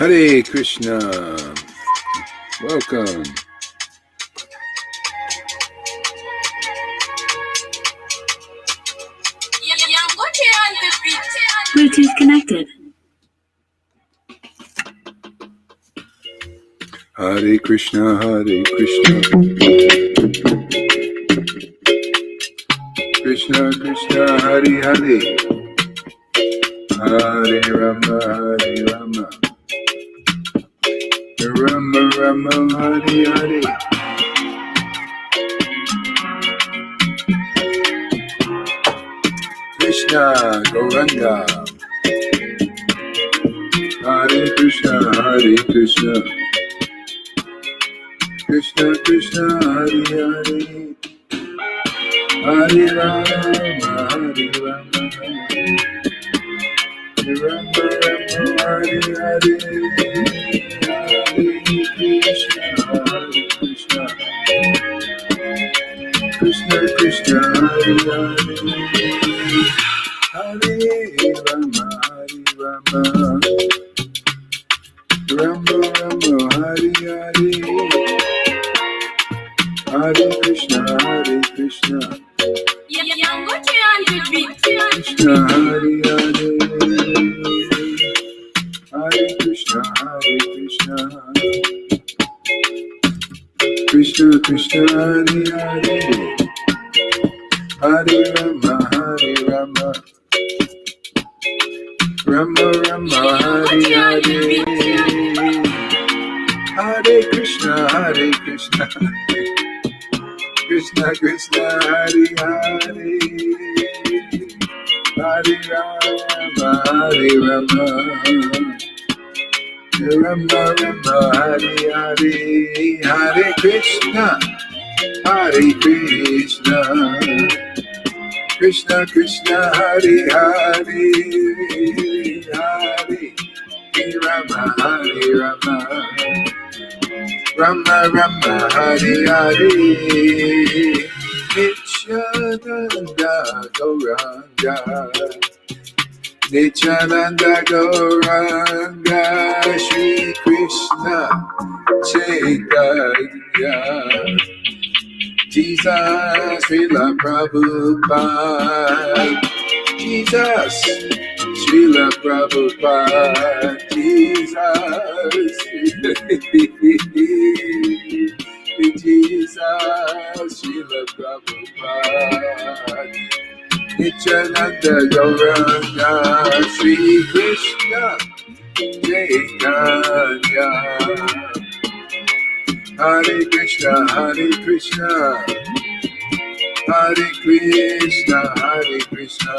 Hare Krishna. Welcome. Bluetooth connected. Hare Krishna, Hare Krishna. Krishna Krishna, Hare Hare. Hare Rama, Hare Rama. Rama Rama, Hare Hare. Krishna Gauranga. Hare Krishna, Hare Krishna. Krishna Krishna, Hare Hare. Hare Rama, Hare Rama. Rama Rama, Hare Hare. Hare Krishna, Hare Krishna. Krishna Krishna, Hare Hare. Hare Rama, Hare Rama. Rama Rama, Hare Hare. Hare Krishna, Hare Krishna. Krishna Hare Hare. Hare Krishna, Hare Krishna. Krishna Krishna, Hare Hare. Hare Rama, Hare Rama. Rama Rama, Hare Hare. Hare Krishna, Hare Krishna. Krishna Krishna, Hare Hare. Hare Rama, Hare Rama. Rama Rama, Hare Hare. Hare Krishna, Hare Krishna. Krishna Krishna, Hare Hare. Hare Rama, Hare Rama. Rama Rama, Hare Hare. Nityananda Gauranga. Nityananda Gauranga. Shri Krishna Chaitanya. Jesus, Srila Prabhupada. Jesus, Srila Prabhupada. Jesus, Jesus, Srila Prabhupada. Nityananda Gauranga. Shri Krishna Chaitanya. Hare Krishna, Hare Krishna. Hare Krishna, Hare Krishna.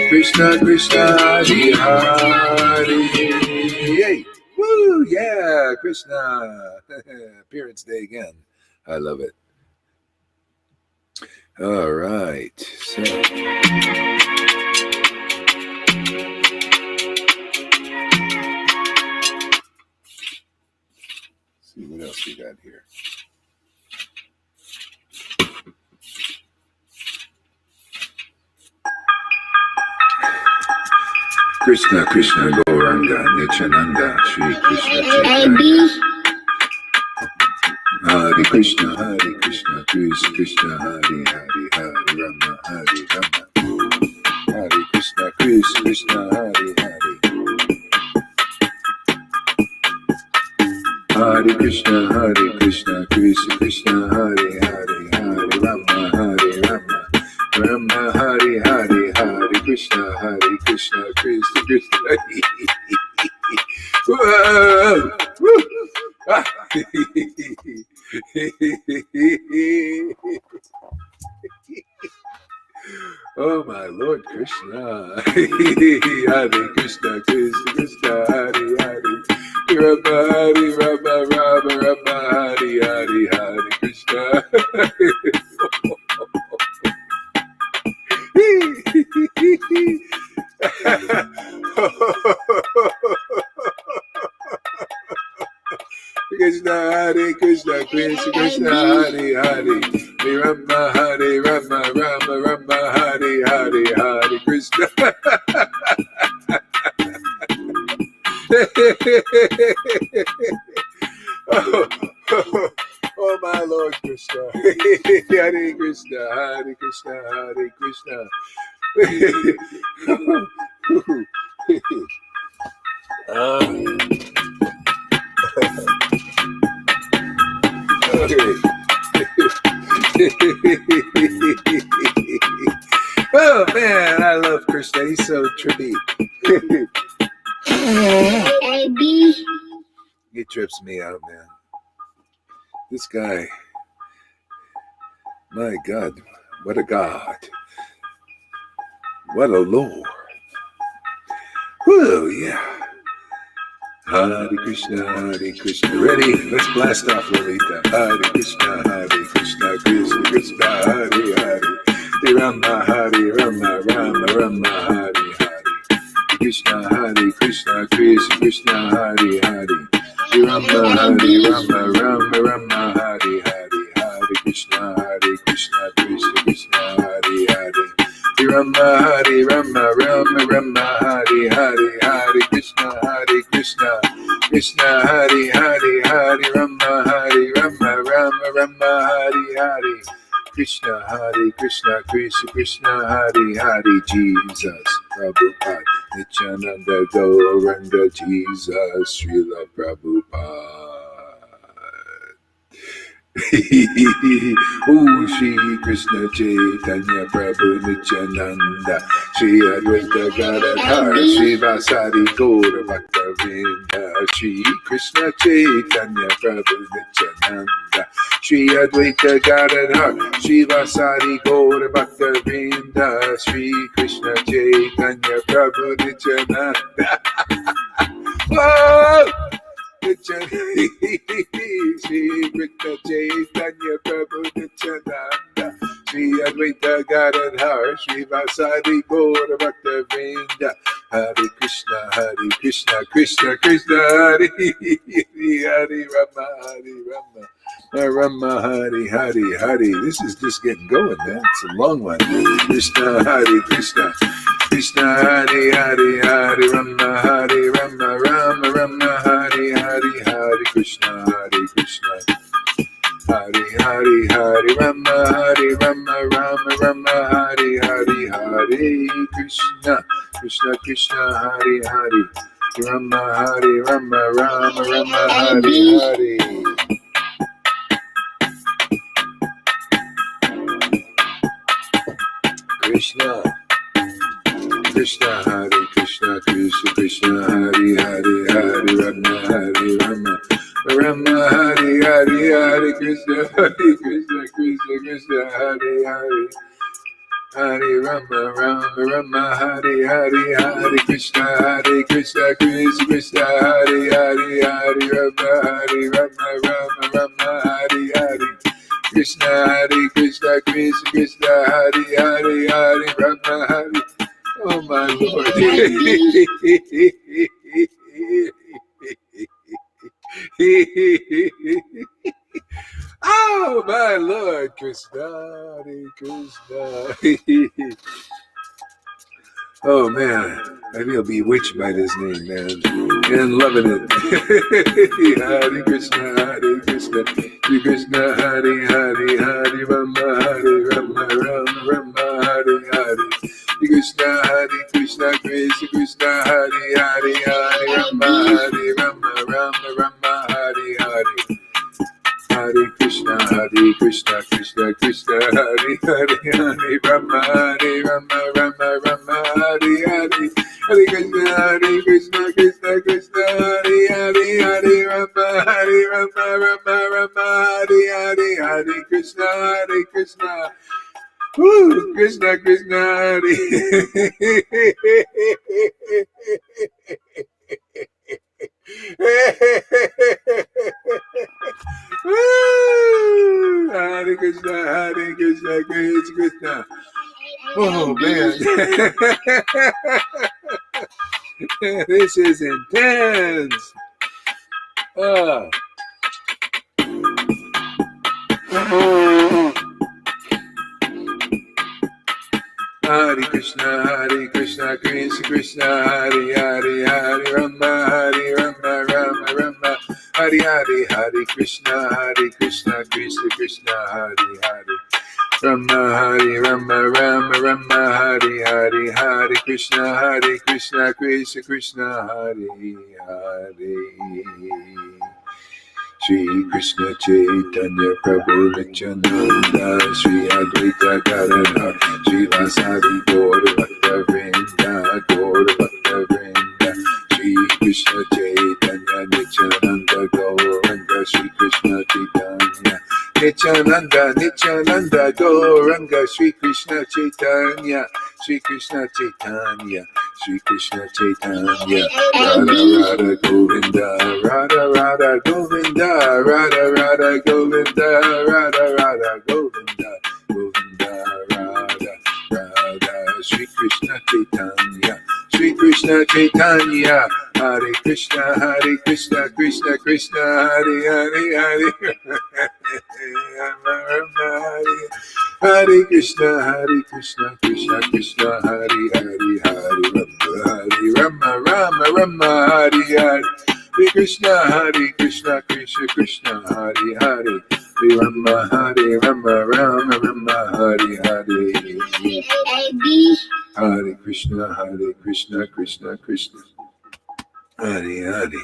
Krishna Krishna, Hare Hare. Hey, woo, yeah, Krishna. Appearance day again. I love it. All right. So. See what else we got here. Krishna Krishna Gauranga Nityananda Shri Krishna Chaitanya. Hare Krishna, Hare Krishna, Krishna Krishna, Hare Hare, Hare Rama, Hare Rama. Hare Krishna, Krishna Krishna, Hare Hare. Hare Krishna, Krishna Krishna, Hare Hare, Hare Rama, Hare Rama. Rama Hare Hare, Hare Krishna, Krishna Krishna. Whoa! Woo! Ah. Oh my Lord Krishna. Hare Krishna, Krishna Krishna, Hare Hare. Rama Hare Rama, Rama Rama, Hare Hare, Hare Krishna. Krishna Hare Krishna, Krishna Krishna, Hare Hare. Rama Hare Rama, Rama Rama, Hare Hare, Hare Krishna. Oh, oh my Lord Krishna. Hare Krishna, Hare Krishna, Hare Krishna. Oh man, I love Krishna. He's so trippy. He trips me out, man. This guy, my God, what a God. What a Lord. Whoa, yeah. Hare Krishna, Hare Krishna. Ready? Let's blast off, Lolita. Hare Krishna, Hare Krishna, Krishna Krishna, Hare Hare. Rama, Hare Rama, Rama Rama, Hare Hare. Krishna, Hare Krishna, Krishna Krishna, Hare Hare. Rama, Hare Rama, Rama Rama, Hare Hare. Hare Krishna, Krishna Krishna, Hare Hare. Rama, Hare Rama, Rama Rama, Hare Hare. Hare Krishna, Krishna Hare Hare. Hare Rama, Rama Rama, Hare Hare. Krishna, Krishna Krishna, Hare Hare. Jesus, Prabhupada, Nityananda, Gauranga, Jesus, Srila Prabhupada. Oh, Shri Krishna Chaitanya Prabhu Nityananda, Shri Advaita Gadadhar, Shri Vasari Gaura Bhakta-vrinda, Shri Krishna Chaitanya Prabhu Nityananda, Shri Advaita Gadadhar, Shri Vasari Gaura Bhakta-vrinda, Shri Krishna Chaitanya Prabhu Nityananda. Whoa! Shri Krishna Chaitanya Prabhu Nityananda, Shri Advaita Gadadhar, Shri Vasadi Gaura Bhakta-vrinda, Hare Krishna, Krishna Krishna, Hare Hare, Rama, Hare Rama, Rama, Hare Hare, Hare. This is just getting going, man. It's a long one. Krishna, Hare Krishna, Krishna Hare Hare, Hare Rama, Hare Rama, Rama Rama, Hare Hare, Hare Krishna, Krishna, Hare Hare, Hare Rama, Rama Rama, Hare Hare, Hare Krishna, Krishna Krishna, Hare Hare, Rama, Rama Rama, Hare Hare. Krishna, Krishna Hare Krishna, Krishna Krishna, Hare Hare, Hare Rama, Rama Rama, Hare Hare, Hare Krishna, Krishna Krishna, Hare Hare, Hare Rama, Rama, Hare Hare, Hare Krishna, Krishna Krishna, Hare Hare, Hare Rama, Rama Rama, Hare Hare. Krishna, Krishna Krishna, Hare Hare, Hare Rama, Hare. Oh my Lord. Oh my Lord, Krishna, Hare Krishna. Oh man, I feel bewitched by this name, man, and loving it. Hare Krishna, Krishna Krishna, Hare Hare, Hare Rama, Rama Rama, Hare Hare. Krishna, Krishna Krishna, Hare Hare, Hare Rama, Rama Rama, Hare Hare. Hare Krishna, Krishna Krishna, Hare Hare, Hare Rama, Rama Rama, Hare Hare. Hare Krishna, Krishna Krishna, Hare Hare, Hare Rama, Rama Rama, Hare Hare. Hare Krishna, Krishna. Woo! Krishna, Krishna, Hare. Hare Krishna, Krishna Krishna. Oh man, this is intense. Hare Krishna, Krishna Krishna, Hare Hare, Hare Rama, Rama Rama, Hare Hare, Hare Krishna, Krishna Krishna, Hare Hare. Rama Hare Rama Rama Hare Hare, Hare Krishna Krishna Krishna, Hare Hare. Shri Krishna Chaitanya Prabhu Nityananda, Shri Advaita Gadadhar, Shri Vasadi Gaur Bhakta Vrinda, Shri Krishna Chaitanya Nityananda Gauranga, Shri Krishna Chaitanya Nityananda Gauranga, Shri Krishna Chaitanya, Shri Krishna Chaitanya, Shri Krishna Chaitanya, Radha Radha Govinda, Radha Radha Govinda, Radha Radha Govinda, Radha Radha Govinda, Govinda Radha Radha, Shri Krishna Chaitanya, Shri Krishna Chaitanya, Hare Krishna Krishna Krishna, Hare Hare, Hare Hare Krishna Krishna Krishna, Hare Hare, Hare Rama Rama, Hare Hare. Hare Krishna Krishna Krishna, Hare Hare, Hare Rama Rama, Hare Hare. Hare Krishna Krishna Krishna, Hare Hare.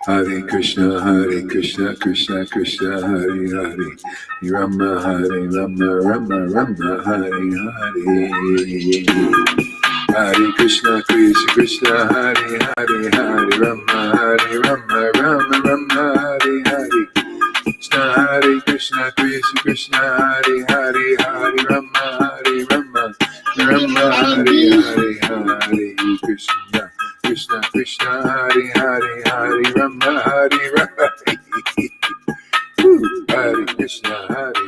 Hare Krishna Krishna Krishna, Hare Hare, Hare Rama Rama, Hare Hare. Hare Krishna Krishna, Hare Hare, Hare Rama Rama, Hare Hare. Krishna Krishna, Hare Hare, Hare Rama Rama, Hare Hare, Hare Krishna Krishna, Hare Hare, Hare Rama Rama. Hare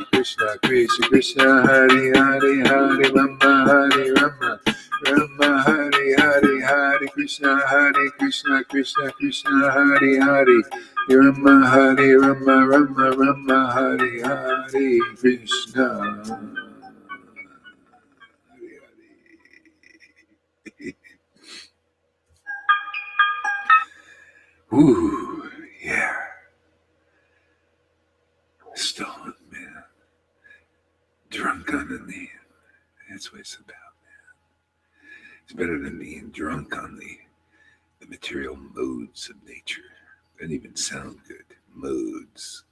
Krishna Krishna Hare Hare, Hare Rama Rama, Hare Hare, Hare Krishna Krishna Hare Hare, Rama Rama, Hare Hare Krishna. Ooh, yeah. Stoned, man. Drunk on the name. That's what it's about, man. It's better than being drunk on the material modes of nature. Doesn't even sound good. Modes.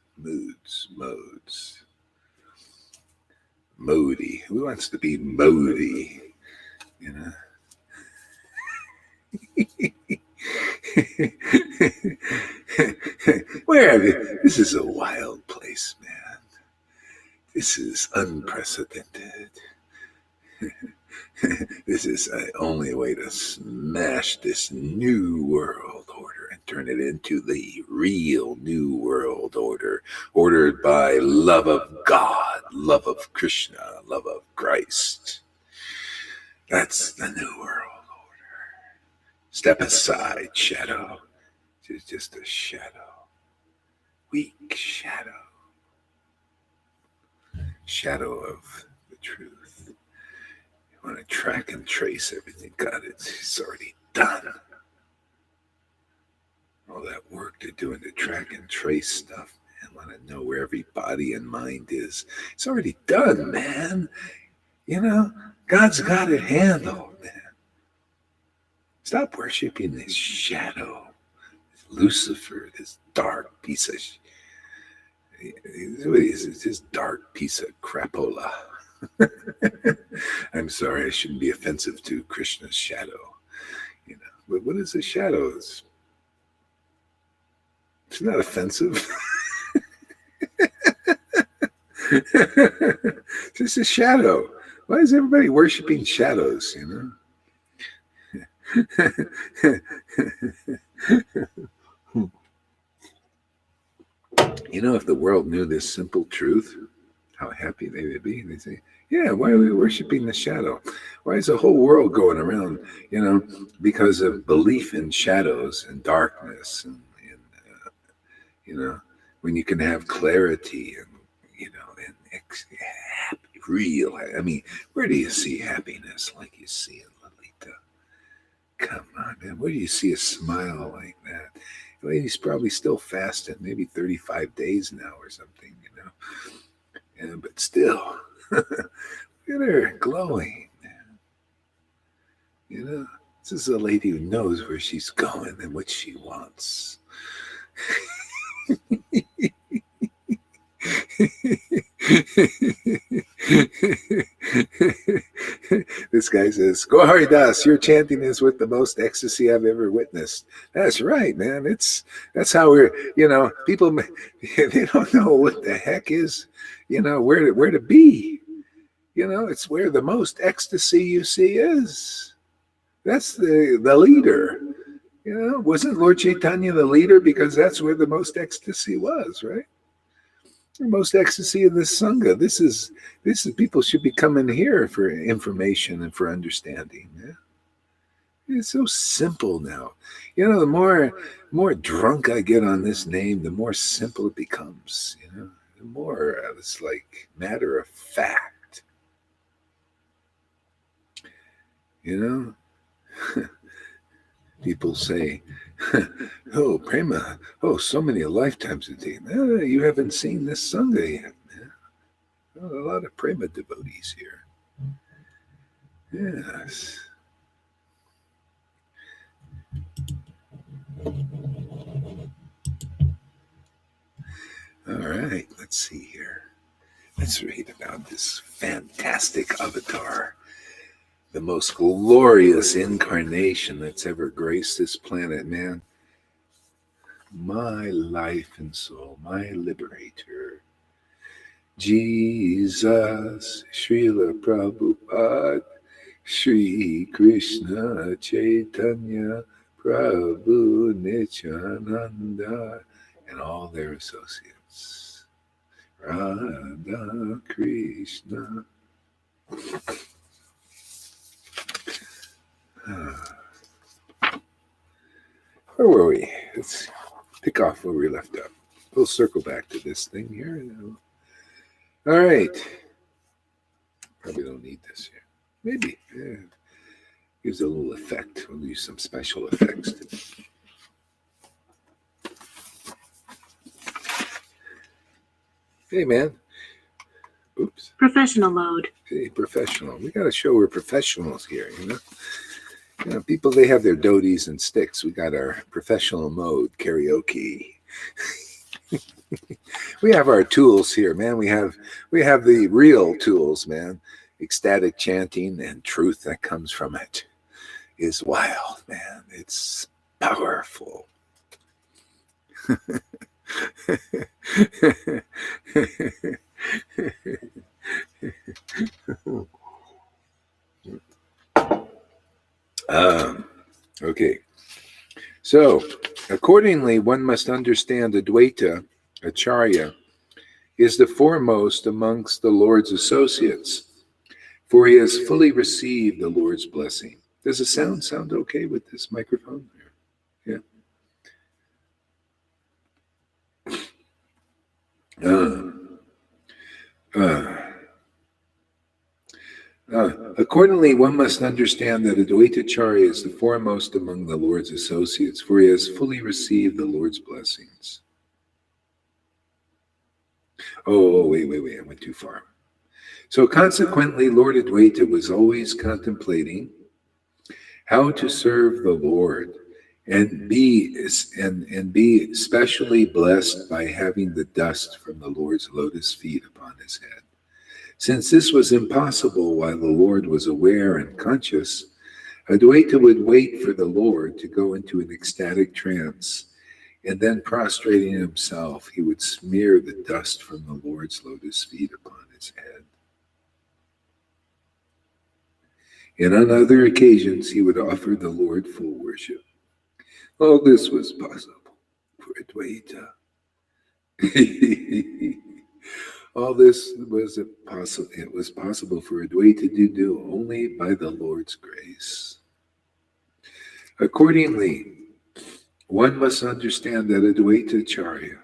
Modi. Who wants to be Modi? You know? Where have you? This is a wild place, man. This is unprecedented. This is the only way to smash this new world order and turn it into the real new world order, ordered by love of God, love of Krishna, love of Christ. That's the new world order. Step aside, shadow. It's just a shadow. Weak shadow. Shadow of the truth. You want to track and trace everything. God, it's already done. All that work they're doing to track and trace stuff, man. Want to know where every body and mind is. It's already done, man. You know, God's got it handled, man. Stop worshiping this shadow, this Lucifer, this dark piece of what is it? This dark piece of crapola. I'm sorry, I shouldn't be offensive to Krishna's shadow. You know, but what is a shadow? It's not offensive. It's just a shadow. Why is everybody worshiping shadows, you know? You know, if the world knew this simple truth, how happy they would be. They say, yeah, why are we worshiping the shadow? Why is the whole world going around, you know, because of belief in shadows and darkness and you know, when you can have clarity and, you know, and real. I mean, where do you see happiness like you see in Lalita? Come on, man. Where do you see a smile like that? The lady's probably still fasting, maybe 35 days now or something, Yeah, but still, look at her glowing. This is a lady who knows where she's going and what she wants. This guy says, "Go Haridas, your chanting is with the most ecstasy I've ever witnessed." That's right, man. That's how we're, people, they don't know what the heck is, where to be. It's where the most ecstasy you see is. That's the leader. Wasn't Lord Chaitanya the leader because that's where the most ecstasy was, right? The most ecstasy of this Sangha. This is people should be coming here for information and for understanding. Yeah? It's so simple now. The more drunk I get on this name, the more simple it becomes. The more it's like matter of fact. People say, "Oh, prema, so many lifetimes a day." You haven't seen this Sangha yet, man. A lot of prema devotees here. Yes. All right, let's see here. Let's read about this fantastic avatar. The most glorious incarnation that's ever graced this planet, man. My life and soul, my liberator. Jesus, Srila Prabhupada, Sri Krishna Chaitanya, Prabhu Nityananda, and all their associates. Radha Krishna. Where were we? Let's pick off where we left up. We'll circle back to this thing here. All right. Probably don't need this here. Maybe. Yeah. Gives a little effect. We'll use some special effects to it. Hey, man. Oops. Professional mode. Hey, professional. We got to show we're professionals here, people, they have their doties and sticks. We got our professional mode karaoke. We have our tools here, man. We have the real tools, man. Ecstatic chanting and truth that comes from it is wild, man. It's powerful. Okay. So, accordingly, one must understand Advaita Acharya is the foremost amongst the Lord's associates, for he has fully received the Lord's blessing. Does the sound okay with this microphone? Yeah. Accordingly, one must understand that Advaita Acharya is the foremost among the Lord's associates, for he has fully received the Lord's blessings. Oh, wait, I went too far. So consequently, Lord Advaita was always contemplating how to serve the Lord and be specially blessed by having the dust from the Lord's lotus feet upon his head. Since this was impossible while the Lord was aware and conscious, Advaita would wait for the Lord to go into an ecstatic trance, and then prostrating himself, he would smear the dust from the Lord's lotus feet upon his head. And on other occasions, he would offer the Lord full worship. All this was possible for Advaita. All this was possible. It was possible for Advaita to do only by the Lord's grace. Accordingly, one must understand that Advaita Acharya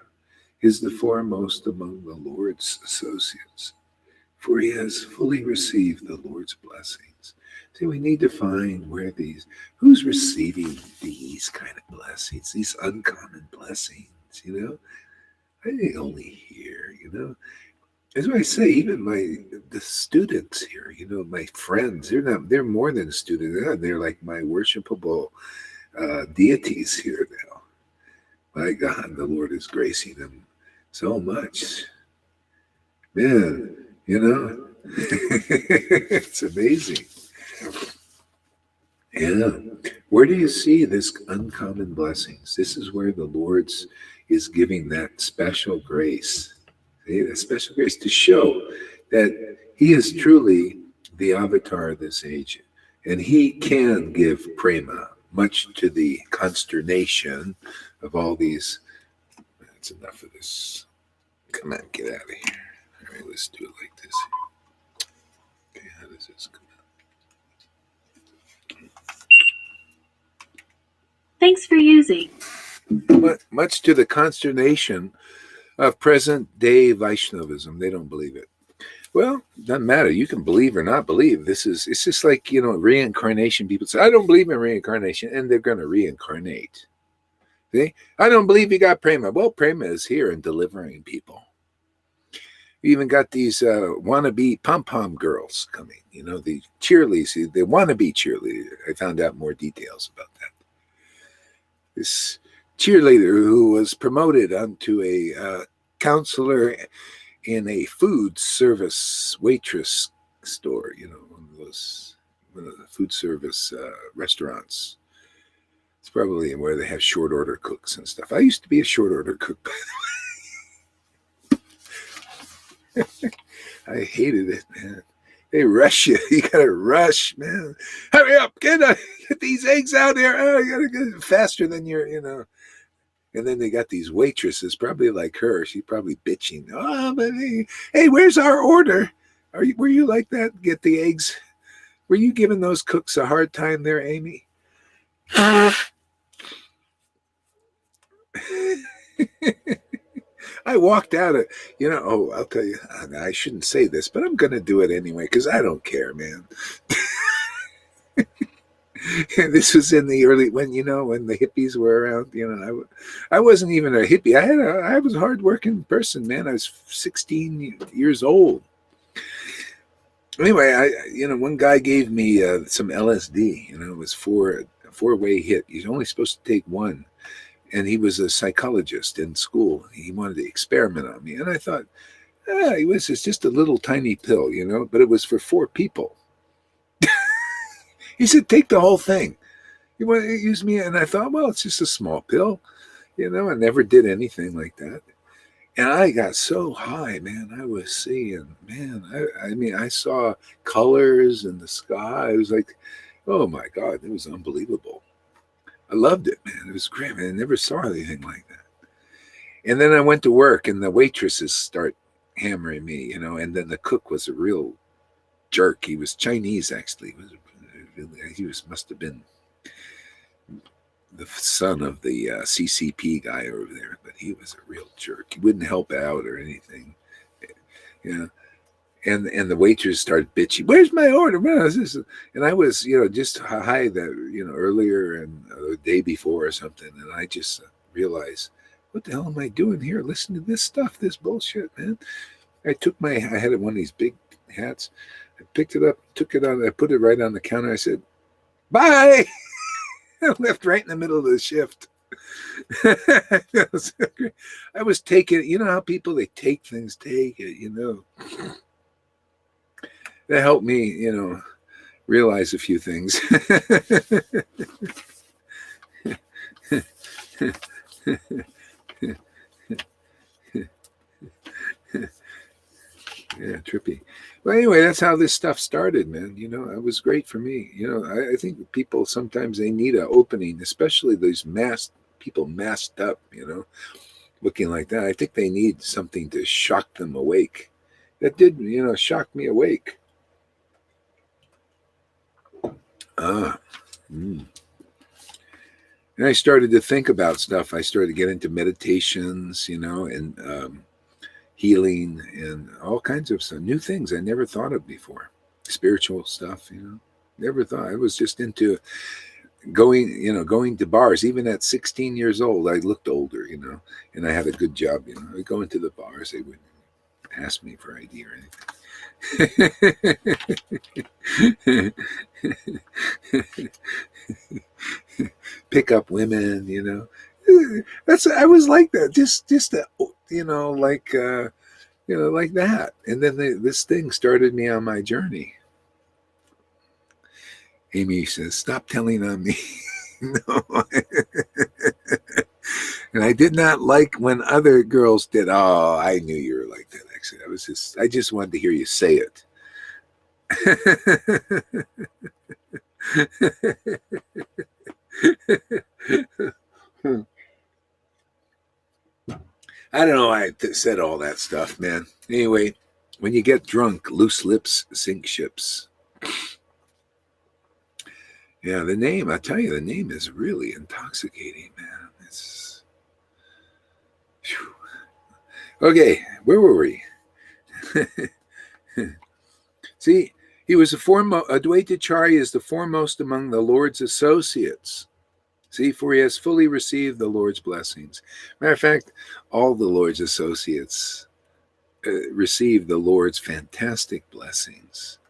is the foremost among the Lord's associates, for he has fully received the Lord's blessings. See, we need to find who's receiving these kind of blessings, these uncommon blessings, I think only here, That's why I say, even the students here, my friends, they're more than students. They're like my worshipable deities here now. My God, the Lord is gracing them so much. Man, it's amazing. Yeah. Where do you see this uncommon blessings? This is where the Lord's is giving that special grace. See, that special grace to show that he is truly the avatar of this age. And he can give prema, much to the consternation of all these. That's enough of this. Come on, get out of here. All right, let's do it like this. Okay, how does this come out? Thanks for using. Much to the consternation of present-day Vaishnavism. They don't believe it. Well, it doesn't matter. You can believe or not believe. It's just like, reincarnation. People say, I don't believe in reincarnation, and they're going to reincarnate. See? I don't believe you got prema. Well, prema is here and delivering people. You even got these wannabe pom-pom girls coming, the cheerleaders, they wannabe cheerleaders. I found out more details about that. This cheerleader who was promoted onto a counselor in a food service waitress store, one of the food service restaurants. It's probably where they have short order cooks and stuff. I used to be a short order cook, by the way. I hated it, man. They rush you. You gotta rush, man. Hurry up, get these eggs out there. Oh, you gotta get faster than And then they got these waitresses, probably like her. She's probably bitching. Oh, but hey, where's our order? Were you like that? Get the eggs. Were you giving those cooks a hard time there, Amy? I walked out of, I'll tell you, I shouldn't say this, but I'm going to do it anyway because I don't care, man. This was in the early, when the hippies were around, I wasn't even a hippie. I was a hardworking person, man. I was 16 years old. Anyway, one guy gave me some LSD, it was a four-way hit. You're only supposed to take one. And he was a psychologist in school. He wanted to experiment on me. And I thought, it's just a little tiny pill, but it was for 4 people. He said, take the whole thing. You want to use me? And I thought, well, it's just a small pill. I never did anything like that. And I got so high, man. I was seeing, man, I saw colors in the sky. It was like, oh my God, it was unbelievable. I loved it, man. It was great, man. I never saw anything like that. And then I went to work, and the waitresses start hammering me, and then the cook was a real jerk. He was Chinese, actually. Must have been the son of the CCP guy over there, but he was a real jerk. He wouldn't help out or anything. And the waitress started bitching, where's my order? What is this? And I was, just high that, earlier and the day before or something. And I just realized, what the hell am I doing here? Listen to this stuff, this bullshit, man. I had one of these big hats. I picked it up, took it on, I put it right on the counter. I said, bye. I left right in the middle of the shift. I was taking, how people, they take things, take it, That helped me, realize a few things. Yeah, trippy. Well, anyway, that's how this stuff started, man. It was great for me. I think people sometimes they need an opening, especially those people masked up, looking like that. I think they need something to shock them awake. That did, shock me awake. And I started to think about stuff. I started to get into meditations, and healing and all kinds of stuff, new things I never thought of before, spiritual stuff, never thought. I was just into going to bars. Even at 16 years old, I looked older, and I had a good job, I'd go into the bars. They wouldn't ask me for ID or anything. Pick up women, I was like that, just like that. And then this thing started me on my journey. Amy says, "Stop telling on me." No. And I did not like when other girls did. Oh, I knew you were like that. Actually, I just wanted to hear you say it. I don't know why I said all that stuff, man. Anyway, when you get drunk, loose lips sink ships. Yeah, the name, I tell you, the name is really intoxicating, man. It's... Whew. Okay, where were we? See, he was Advaitacharya is the foremost among the Lord's associates. See, for he has fully received the Lord's blessings. Matter of fact, all the Lord's associates receive the Lord's fantastic blessings.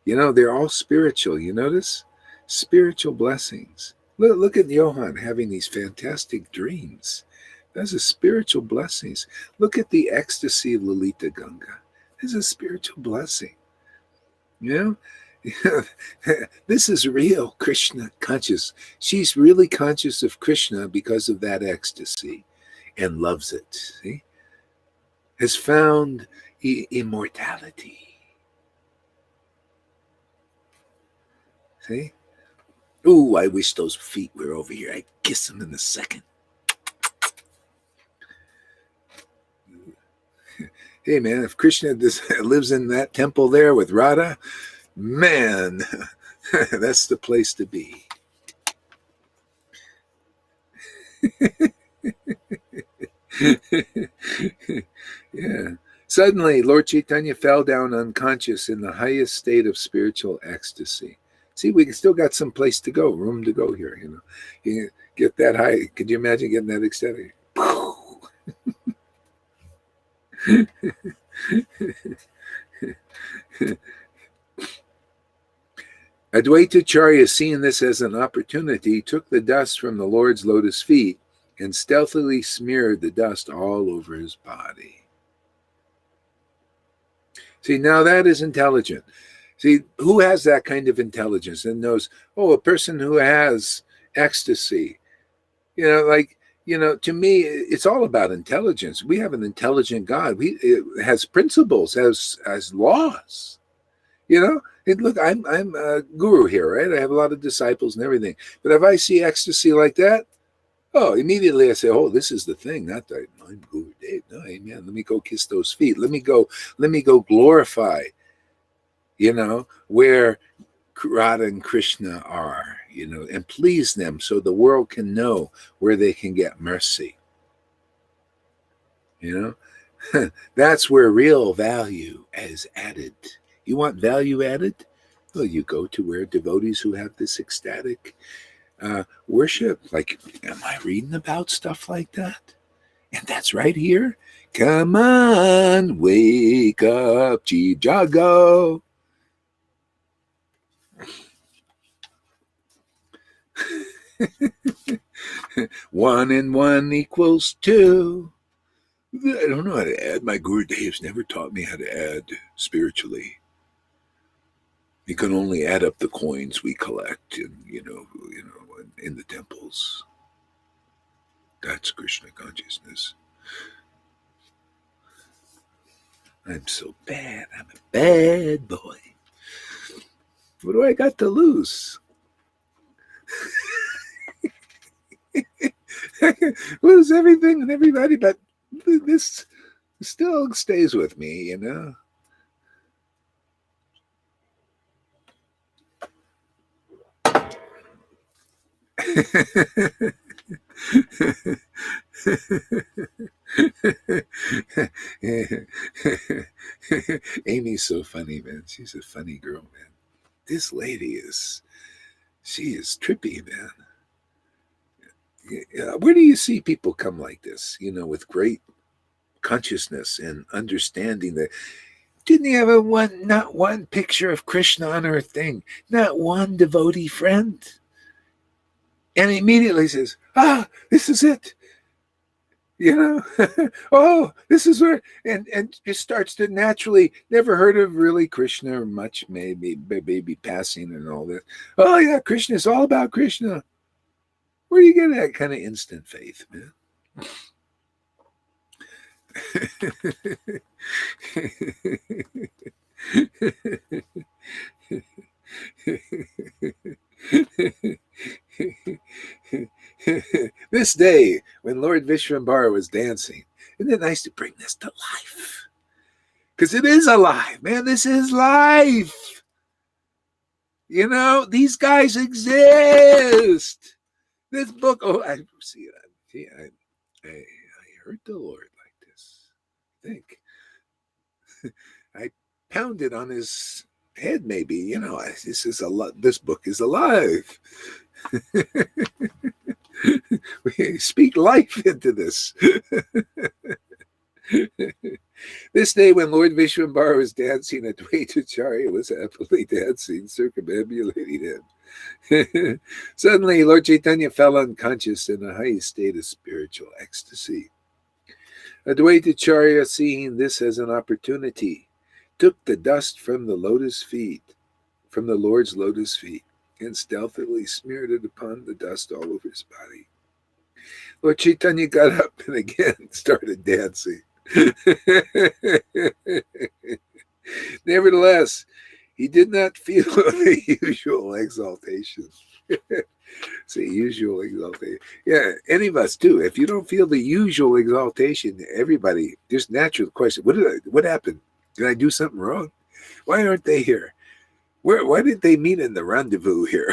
They're all spiritual. You notice? Spiritual blessings. Look at Johann having these fantastic dreams. Those are spiritual blessings. Look at the ecstasy of Lalita Ganga. This is a spiritual blessing. This is real Krishna conscious. She's really conscious of Krishna because of that ecstasy and loves it. See? Has found immortality. See? Ooh, I wish those feet were over here. I'd kiss them in a second. Hey, man, if Krishna lives in that temple there with Radha, man, that's the place to be. Yeah. Suddenly, Lord Chaitanya fell down unconscious in the highest state of spiritual ecstasy. See, we still got some place to go, room to go here. You get that high. Could you imagine getting that ecstatic? Advaitacharya, seeing this as an opportunity, took the dust from the Lord's lotus feet and stealthily smeared the dust all over his body. See, now that is intelligent. See, who has that kind of intelligence and knows, a person who has ecstasy, to me, it's all about intelligence. We have an intelligent God. It has principles, has laws. Look, I'm a guru here, right? I have a lot of disciples and everything. But if I see ecstasy like that, immediately I say, this is the thing. Not that I'm Guru Dave. No, amen. Let me go kiss those feet. Let me go glorify, where Radha and Krishna are, and please them so the world can know where they can get mercy. That's where real value is added. You want value added? Well, you go to where devotees who have this ecstatic worship. Like, am I reading about stuff like that? And that's right here. Come on, wake up, Jeev Jago. One and one equals two. I don't know how to add. My Guru Dev's never taught me how to add spiritually. You can only add up the coins we collect, in the temples. That's Krishna consciousness. I'm so bad. I'm a bad boy. What do I got to lose? Lose everything and everybody, but this still stays with me, Amy's so funny, man. She's a funny girl, man. This lady she is trippy, man. Where do you see people come like this, with great consciousness and understanding that didn't he have not one picture of Krishna on her thing, not one devotee friend? And immediately says, this is it. Oh, this is where, and just starts to naturally, never heard of really Krishna or much, maybe passing and all this. Oh yeah, Krishna is all about Krishna. Where do you get that kind of instant faith, man? This day, when Lord Vishvambara was dancing, isn't it nice to bring this to life? Because it is alive, man. This is life. These guys exist. This book, I see it. I heard the Lord like this. I think. I pounded on his head, maybe. This book is alive. We speak life into this. This day, when Lord Vishvambara was dancing, Advaitacharya was happily dancing, circumambulating him. Suddenly, Lord Chaitanya fell unconscious in a high state of spiritual ecstasy. Advaitacharya, seeing this as an opportunity, took the dust from the Lord's lotus feet, and stealthily smeared it upon the dust all over his body. Lord Chaitanya got up and again started dancing. Nevertheless, he did not feel the usual exaltation. See, usual exaltation. Yeah, any of us do. If you don't feel the usual exaltation, everybody, just natural question, what happened? Did I do something wrong? Why aren't they here? Why did they meet in the rendezvous here?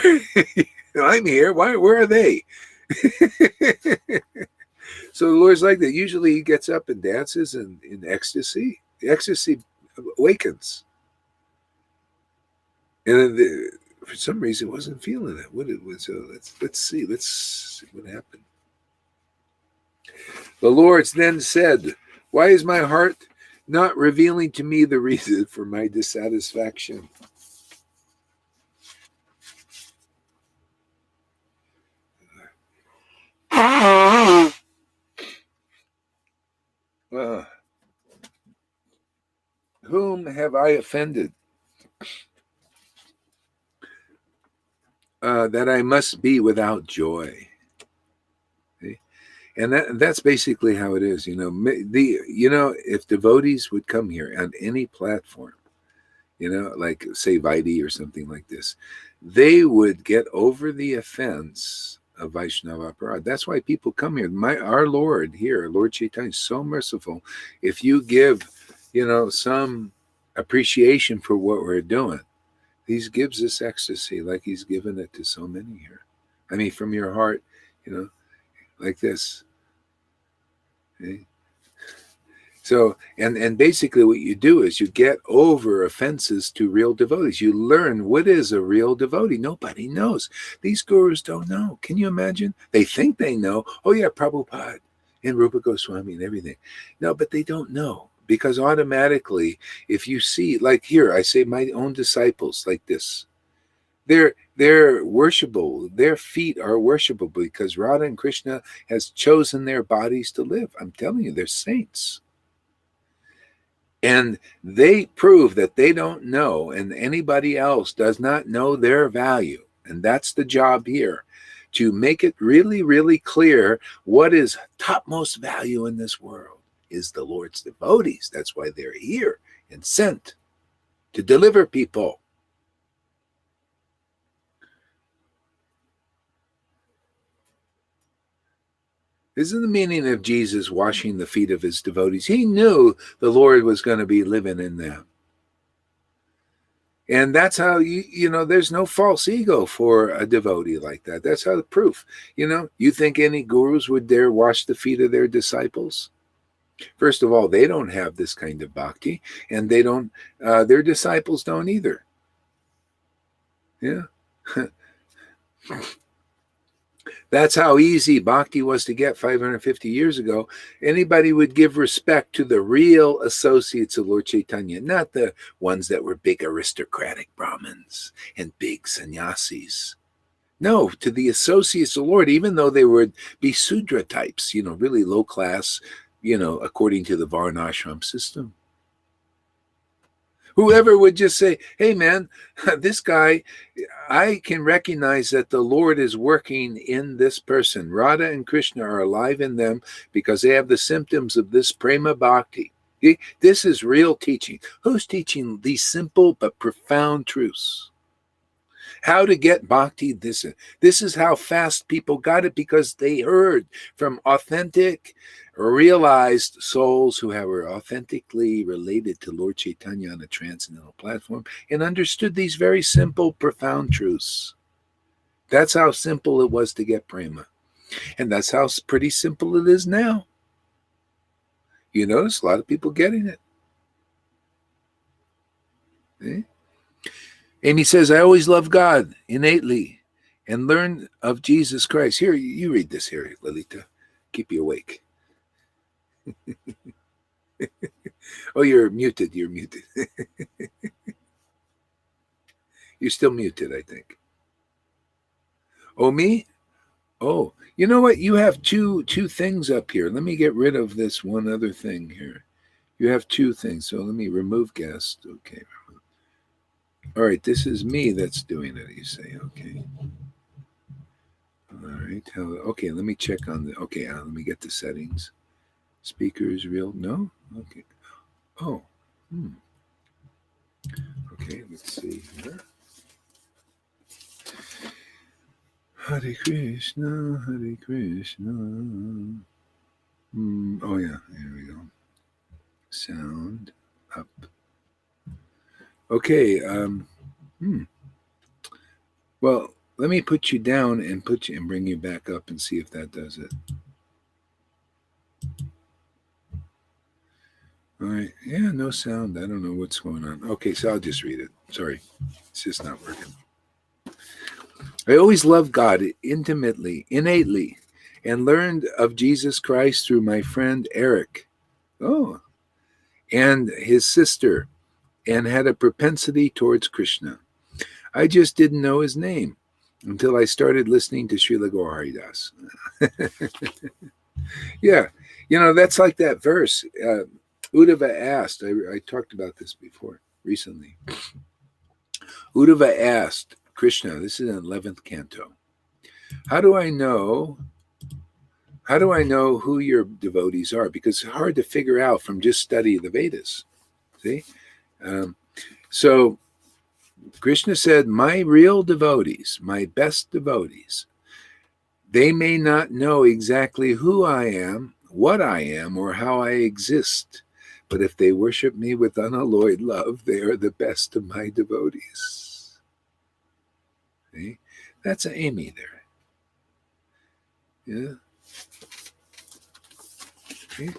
I'm here. Where are they? So the Lord's like that. Usually he gets up and dances in ecstasy. The ecstasy awakens. And then for some reason wasn't feeling it. So let's see what happened. The Lord then said, "Why is my heart not revealing to me the reason for my dissatisfaction?" Whom have I offended? That I must be without joy. Okay? And that's basically how it is. If devotees would come here on any platform, like say Vaidhi or something like this, they would get over the offense of Vaishnava Aparad. That's why people come here. Our Lord here, Lord Chaitanya, is so merciful. If you give, some appreciation for what we're doing, he gives us ecstasy like he's given it to so many here. I mean, from your heart, like this. Okay? So, and basically what you do is you get over offenses to real devotees. You learn what is a real devotee. Nobody knows. These gurus don't know. Can you imagine? They think they know. Oh yeah, Prabhupada and Rupa Goswami and everything. No, but they don't know. Because automatically, if you see, like here, I say my own disciples like this, they're worshipable. Their feet are worshipable because Radha and Krishna has chosen their bodies to live. I'm telling you, they're saints. And they prove that they don't know, and anybody else does not know their value. And that's the job here, to make it really, really clear what is topmost value in this world is the Lord's devotees. That's why they're here and sent to deliver people. This is the meaning of Jesus washing the feet of his devotees. He knew the Lord was going to be living in them. And that's how there's no false ego for a devotee like that. That's how the proof. You think any gurus would dare wash the feet of their disciples? First of all, they don't have this kind of bhakti, and they don't, their disciples don't either. Yeah. That's how easy bhakti was to get 550 years ago. Anybody would give respect to the real associates of Lord Chaitanya, not the ones that were big aristocratic Brahmins and big sannyasis. No, to the associates of the Lord, even though they would be Sudra types, really low class, according to the Varnashram system. Whoever would just say, hey, man, this guy, I can recognize that the Lord is working in this person. Radha and Krishna are alive in them because they have the symptoms of this prema bhakti. This is real teaching. Who's teaching these simple but profound truths? How to get bhakti. This is how fast people got it, because they heard from authentic, realized souls who were authentically related to Lord Chaitanya on a transcendental platform and understood these very simple, profound truths. That's how simple it was to get prema. And that's how pretty simple it is now. You notice a lot of people getting it. Eh? Amy says, I always love God innately and learn of Jesus Christ. Here, you read this here, Lalita. Keep you awake. Oh, you're muted. You're muted. You're still muted, I think. Oh, me? Oh, you know what? You have two things up here. Let me get rid of this one other thing here. You have two things. So let me remove guest. Okay. All right, this is me that's doing it, you say. Okay. All right. Okay, let me check on the... Okay, let me get the settings. Speakers, real... No? Okay. Oh. Okay, let's see here. Hare Krishna, Hare Krishna. Oh, yeah, here we go. Sound up. Okay. Well, let me put you down and bring you back up and see if that does it. All right. Yeah, no sound. I don't know what's going on. Okay, so I'll just read it. Sorry. It's just not working. I always loved God intimately, innately, and learned of Jesus Christ through my friend Eric. Oh. And his sister, and had a propensity towards Krishna. I just didn't know his name until I started listening to Srila Gaur Haridas. Yeah, that's like that verse. Uddhava asked, I talked about this before, recently. Uddhava asked Krishna, this is in 11th canto, how do I know who your devotees are? Because it's hard to figure out from just study the Vedas. See? So Krishna said, my real devotees, my best devotees, they may not know exactly who I am, what I am, or how I exist. But if they worship me with unalloyed love, they are the best of my devotees. See? That's an Amy there. Yeah. See?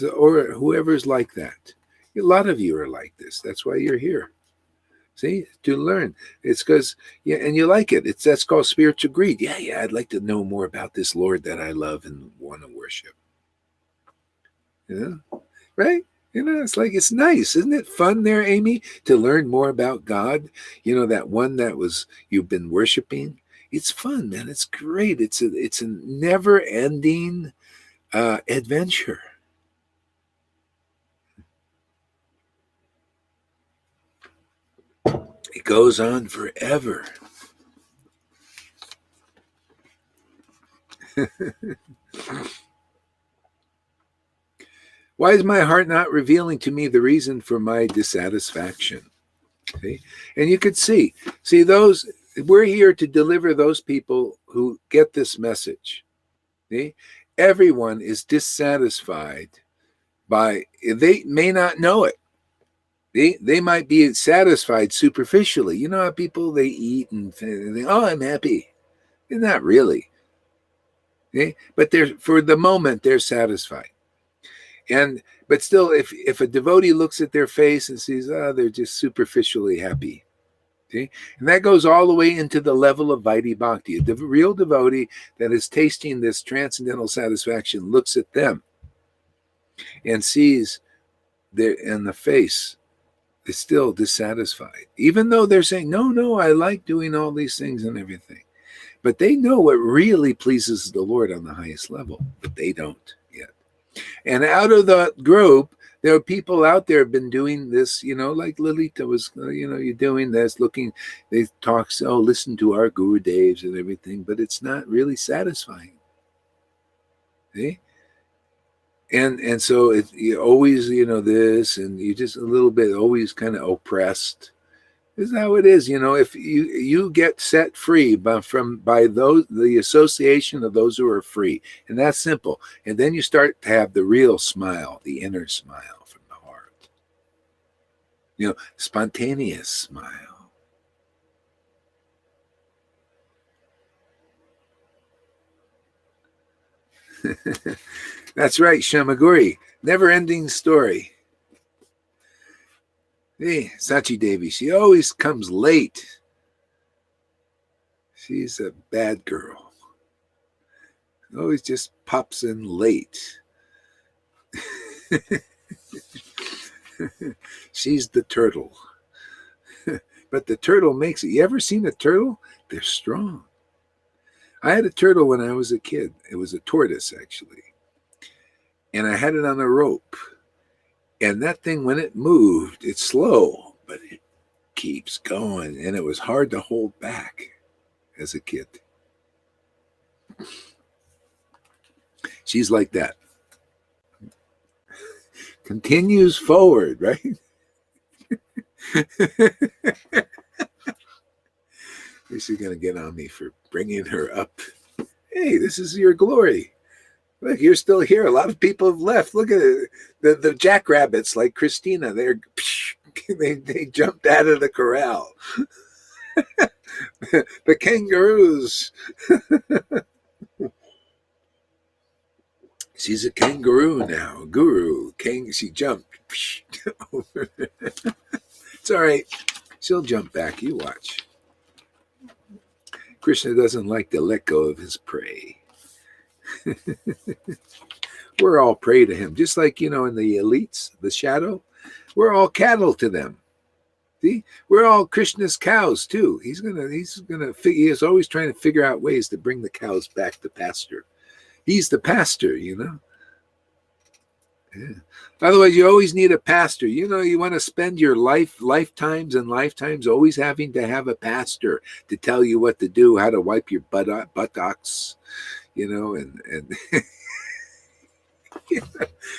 Or whoever's like that. A lot of you are like this. That's why you're here. See, to learn. It's because, and you like it. That's called spiritual greed. Yeah, I'd like to know more about this Lord that I love and want to worship. Right? It's nice. Isn't it fun there, Amy, to learn more about God? That one that you've been worshiping. It's fun, man. It's great. It's a never-ending adventure. It goes on forever. Why is my heart not revealing to me the reason for my dissatisfaction? See? And you could see those, we're here to deliver those people who get this message. See? Everyone is dissatisfied they may not know it. They might be satisfied superficially. You know how people, they eat and think, oh, I'm happy. They're not really. Okay? But they're, for the moment, they're satisfied. But still, if a devotee looks at their face and sees, oh, they're just superficially happy. Okay? And that goes all the way into the level of Vaidhi Bhakti. The real devotee that is tasting this transcendental satisfaction looks at them and sees their, in the face, is still dissatisfied. Even though they're saying, no, I like doing all these things and everything. But they know what really pleases the Lord on the highest level, but they don't yet. And out of the group, there are people out there have been doing this, like Lilita was, you're doing this, looking, they talk, listen to our Guru Devs and everything, but it's not really satisfying. See? And so you always, this, and you just a little bit always kind of oppressed. This is how it is, if you get set free by those, the association of those who are free, and that's simple. And then you start to have the real smile, the inner smile from the heart. Spontaneous smile. That's right, Shamaguri. Never-ending story. Hey, Sachi Devi, she always comes late. She's a bad girl. Always just pops in late. She's the turtle. But the turtle makes it. You ever seen a turtle? They're strong. I had a turtle when I was a kid. It was a tortoise, actually. And I had it on a rope. And that thing, when it moved, it's slow, but it keeps going. And it was hard to hold back as a kid. She's like that. Continues forward, right? She's going to get on me for bringing her up. Hey, this is your glory. Look, you're still here. A lot of people have left. Look at it. The jackrabbits, like Christina, they jumped out of the corral. The kangaroos. She's a kangaroo now. Guru. She jumped. It's all right. She'll jump back. You watch. Krishna doesn't like to let go of his prey. We're all prey to him. Just like, in the elites, the shadow, we're all cattle to them. See? We're all Krishna's cows too. He is always trying to figure out ways to bring the cows back to pasture. He's the pastor, Yeah. Otherwise, you always need a pastor. You want to spend your lifetimes and lifetimes always having to have a pastor to tell you what to do, how to wipe your buttocks, and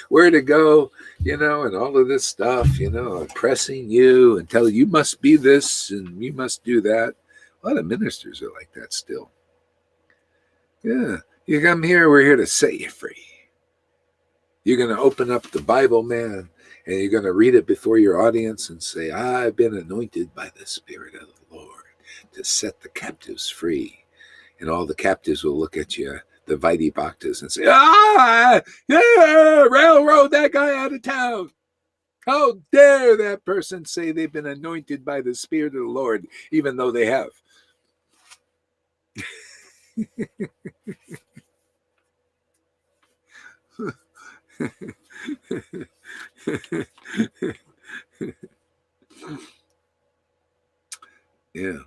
where to go, and all of this stuff, oppressing you and tell you must be this and you must do that. A lot of ministers are like that still. Yeah. You come here, we're here to set you free. You're going to open up the Bible, man, and you're going to read it before your audience and say, I've been anointed by the Spirit of the Lord to set the captives free. And all the captives will look at you, the Vaidhi Bhaktas, and say, railroad that guy out of town. How dare that person say they've been anointed by the Spirit of the Lord, even though they have. Yeah.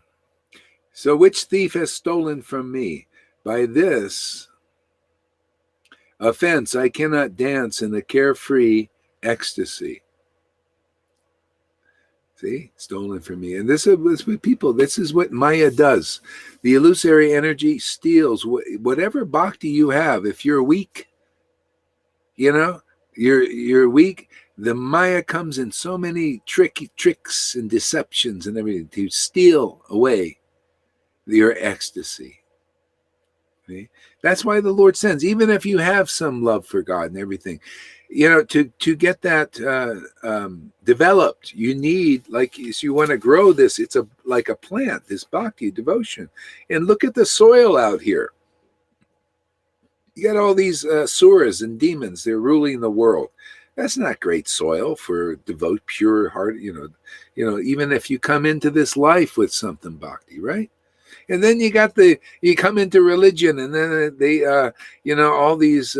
So which thief has stolen from me? By this offense, I cannot dance in a carefree ecstasy. See, stolen from me. And this is with people. This is what Maya does. The illusory energy steals whatever bhakti you have. If you're weak, you're weak. The Maya comes in so many tricks and deceptions and everything to steal away your ecstasy. See? That's why the Lord sends, even if you have some love for God and everything, to get that developed, you need, like, if you want to grow this, it's like a plant, this bhakti devotion. And look at the soil out here. You got all these suras and demons. They're ruling the world. That's not great soil for pure heart. Even if you come into this life with something bhakti, right? And then you come into religion, and then they, all these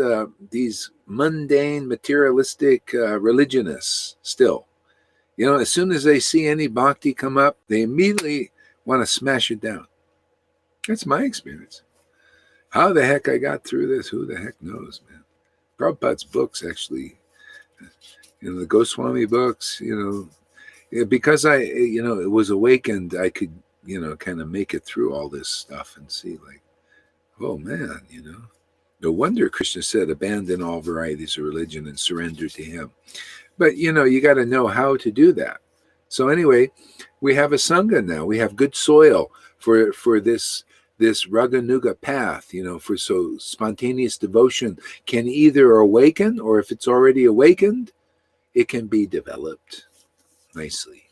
mundane, materialistic religionists still. As soon as they see any bhakti come up, they immediately want to smash it down. That's my experience. How the heck I got through this, who the heck knows, man. Prabhupada's books, actually, the Goswami books, because I, it was awakened, I could, kind of make it through all this stuff and see, like, oh man, no wonder Krishna said, abandon all varieties of religion and surrender to him. But, you got to know how to do that. So anyway, we have a Sangha now. We have good soil for this Raganuga path, so spontaneous devotion can either awaken, or if it's already awakened, it can be developed nicely.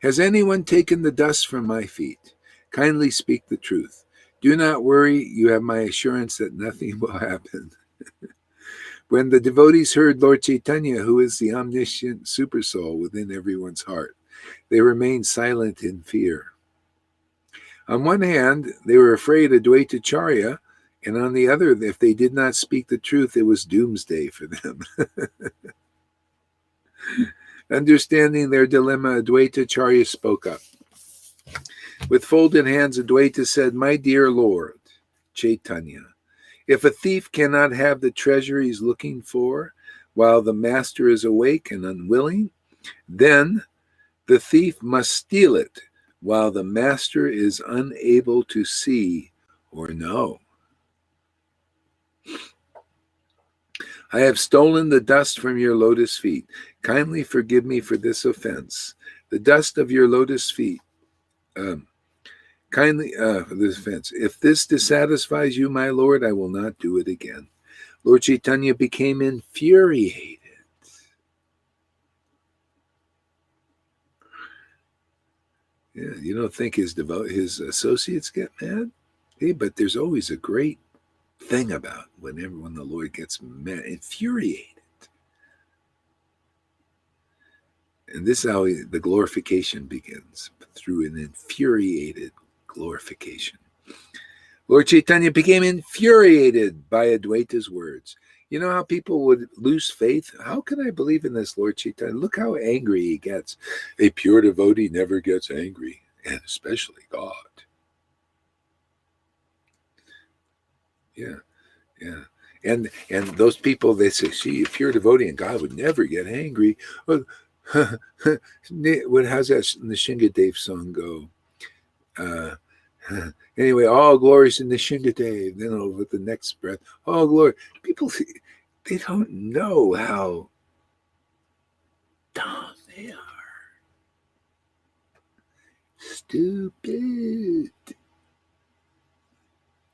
Has anyone taken the dust from my feet? Kindly speak the truth. Do not worry, you have my assurance that nothing will happen. When the devotees heard Lord Chaitanya, who is the omniscient supersoul within everyone's heart, they remained silent in fear. On one hand, they were afraid of Dvaitacharya, and on the other, if they did not speak the truth, it was doomsday for them. Understanding their dilemma, Advaitacharya spoke up. With folded hands, Advaita said, my dear Lord, Chaitanya, if a thief cannot have the treasure he's looking for while the master is awake and unwilling, then the thief must steal it while the master is unable to see or know. I have stolen the dust from your lotus feet. Kindly forgive me for this offense. The dust of your lotus feet. For this offense. If this dissatisfies you, my Lord, I will not do it again. Lord Chaitanya became infuriated. Yeah, you don't think his associates get mad? Hey, but there's always a great thing about when the Lord gets mad, infuriated. And this is how the glorification begins, through an infuriated glorification. Lord Chaitanya became infuriated by Advaita's words. You know how people would lose faith? How can I believe in this Lord Chaitanya? Look how angry he gets. A pure devotee never gets angry, and especially God. Yeah. And those people, they say, see, a pure devotee and God would never get angry. Well, how's that Nishingadev song go? Anyway, all glories in Nishingadev. Then with the next breath, all glory. People, they don't know how dumb they are. Stupid.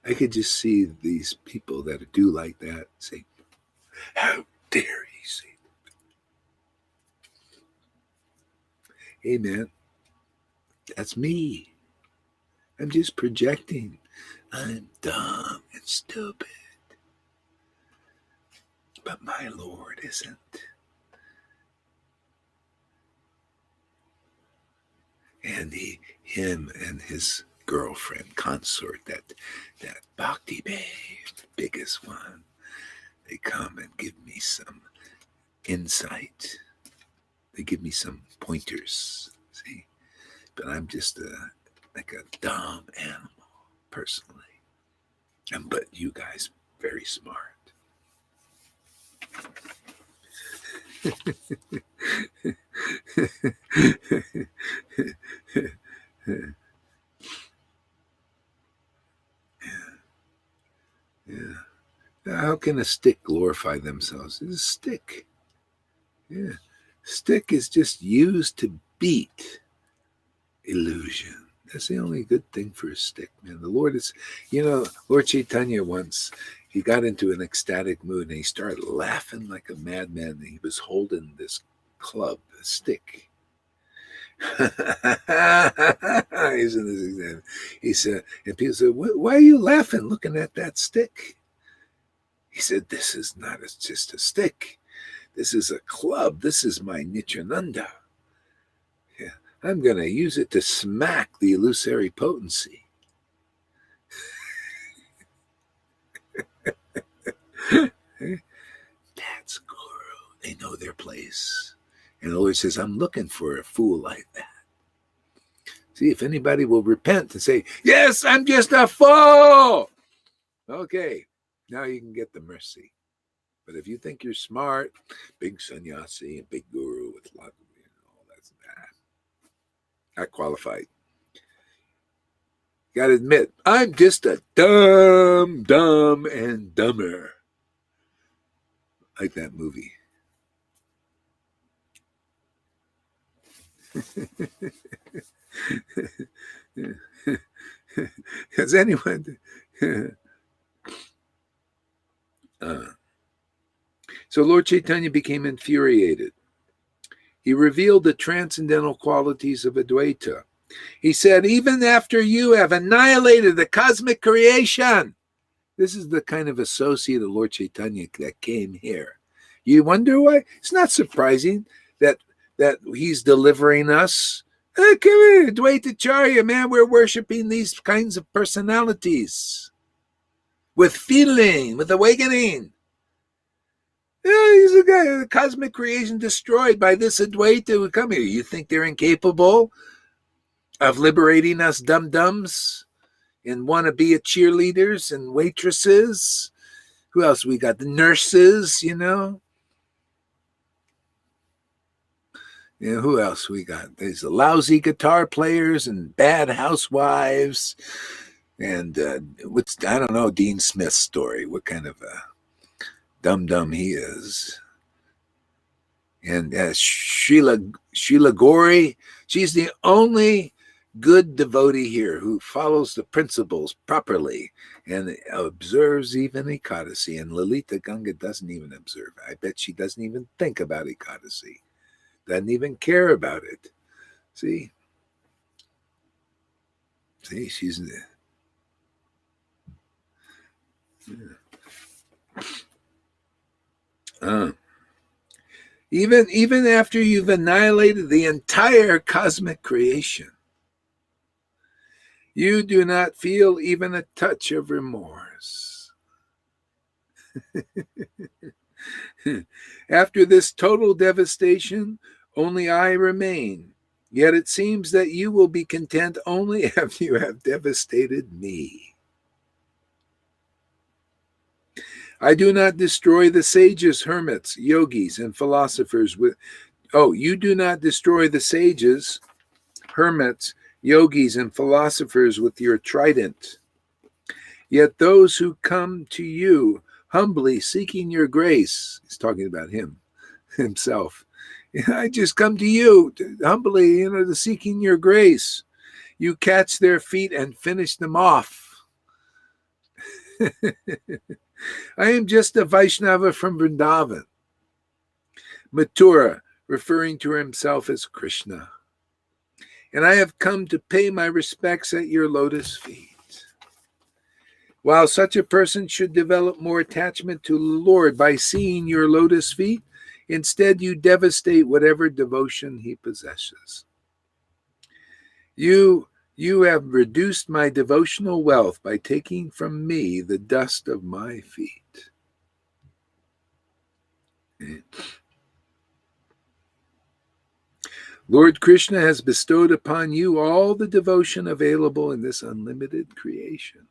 I could just see these people that do like that say, how dare he say that? Hey, man, that's me. I'm just projecting. I'm dumb and stupid. But my Lord isn't. And him and his girlfriend, consort, that Bhakti babe, the biggest one, they come and give me some insight. They give me some pointers, see? But I'm just like a dumb animal, personally. But you guys, very smart. Yeah. How can a stick glorify themselves? It's a stick. Yeah. Stick is just used to beat. illusion. That's the only good thing for a stick, man. The Lord is, Lord Chaitanya once, he got into an ecstatic mood and he started laughing like a madman. And he was holding this club, a stick. Isn't this example? He said, and people said, why are you laughing looking at that stick? He said, this is not just a stick. This is a club. This is my Nityananda. Yeah, I'm going to use it to smack the illusory potency. That's Guru. They know their place. And the Lord says, I'm looking for a fool like that. See, if anybody will repent and say, yes, I'm just a fool. Okay, now you can get the mercy. But if you think you're smart, big sannyasi and big guru with a lot of, that's not qualified. You got to admit, I'm just a dumb and dumber. Like that movie. Has anyone? So Lord Chaitanya became infuriated. He revealed the transcendental qualities of Advaita. He said, even after you have annihilated the cosmic creation, this is the kind of associate of Lord Chaitanya that came here. You wonder why? It's not surprising that he's delivering us. Come here, Advaitacharya, man, we're worshiping these kinds of personalities with feeling, with awakening. Yeah, he's a guy, the cosmic creation destroyed by this Advaita who come here. You think they're incapable of liberating us dum-dums and wanna-be cheerleaders and waitresses? Who else we got? The nurses, Yeah, who else we got? There's the lousy guitar players and bad housewives. And I don't know Dean Smith's story, what kind of a dum-dum he is. And Sheila Gori, she's the only good devotee here who follows the principles properly and observes even Ekadasi. And Lalita Ganga doesn't even observe. I bet she doesn't even think about Ekadasi. Doesn't even care about it. See, she's even after you've annihilated the entire cosmic creation, you do not feel even a touch of remorse. After this total devastation, only I remain. Yet it seems that you will be content only after you have devastated me. I do not destroy the sages, hermits, yogis, and philosophers with... Oh, you do not destroy the sages, hermits, yogis, and philosophers with your trident. Yet those who come to you humbly seeking your grace, he's talking about himself. I just come to you humbly, to seeking your grace. You catch their feet and finish them off. I am just a Vaishnava from Vrindavan. Mathura, referring to himself as Krishna. And I have come to pay my respects at your lotus feet. While such a person should develop more attachment to the Lord by seeing your lotus feet, instead you devastate whatever devotion he possesses. You have reduced my devotional wealth by taking from me the dust of my feet. Lord Krishna has bestowed upon you all the devotion available in this unlimited creation.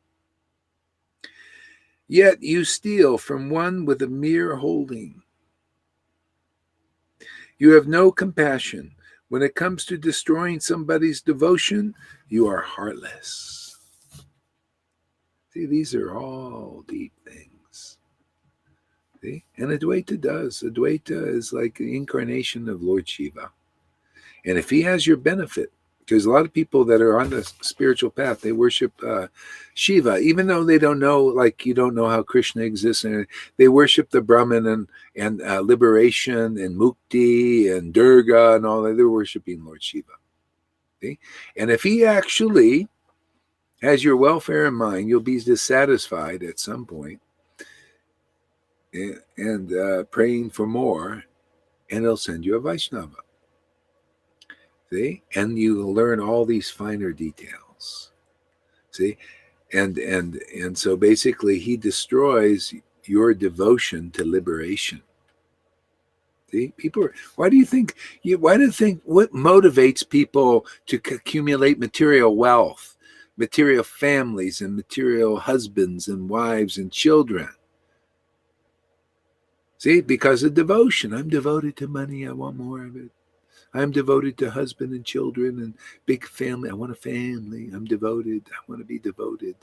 Yet you steal from one with a mere holding. You have no compassion. When it comes to destroying somebody's devotion, you are heartless. See, these are all deep things. See? And Advaita does. Advaita is like the incarnation of Lord Shiva. And if he has your benefit, Because a lot of people that are on the spiritual path, they worship Shiva, even though they don't know, like you don't know how Krishna exists, and they worship the Brahman and liberation and Mukti and Durga and all that. They're worshiping Lord Shiva. See? And if he actually has your welfare in mind, you'll be dissatisfied at some point and praying for more, and he'll send you a Vaishnava. See? And you learn all these finer details. See? And so basically he destroys your devotion to liberation. See? People are, why do you think what motivates people to accumulate material wealth, material families, and material husbands and wives and children? See, because of devotion. I'm devoted to money. I want more of it. I'm devoted to husband and children and big family. I want a family. I'm devoted. I want to be devoted.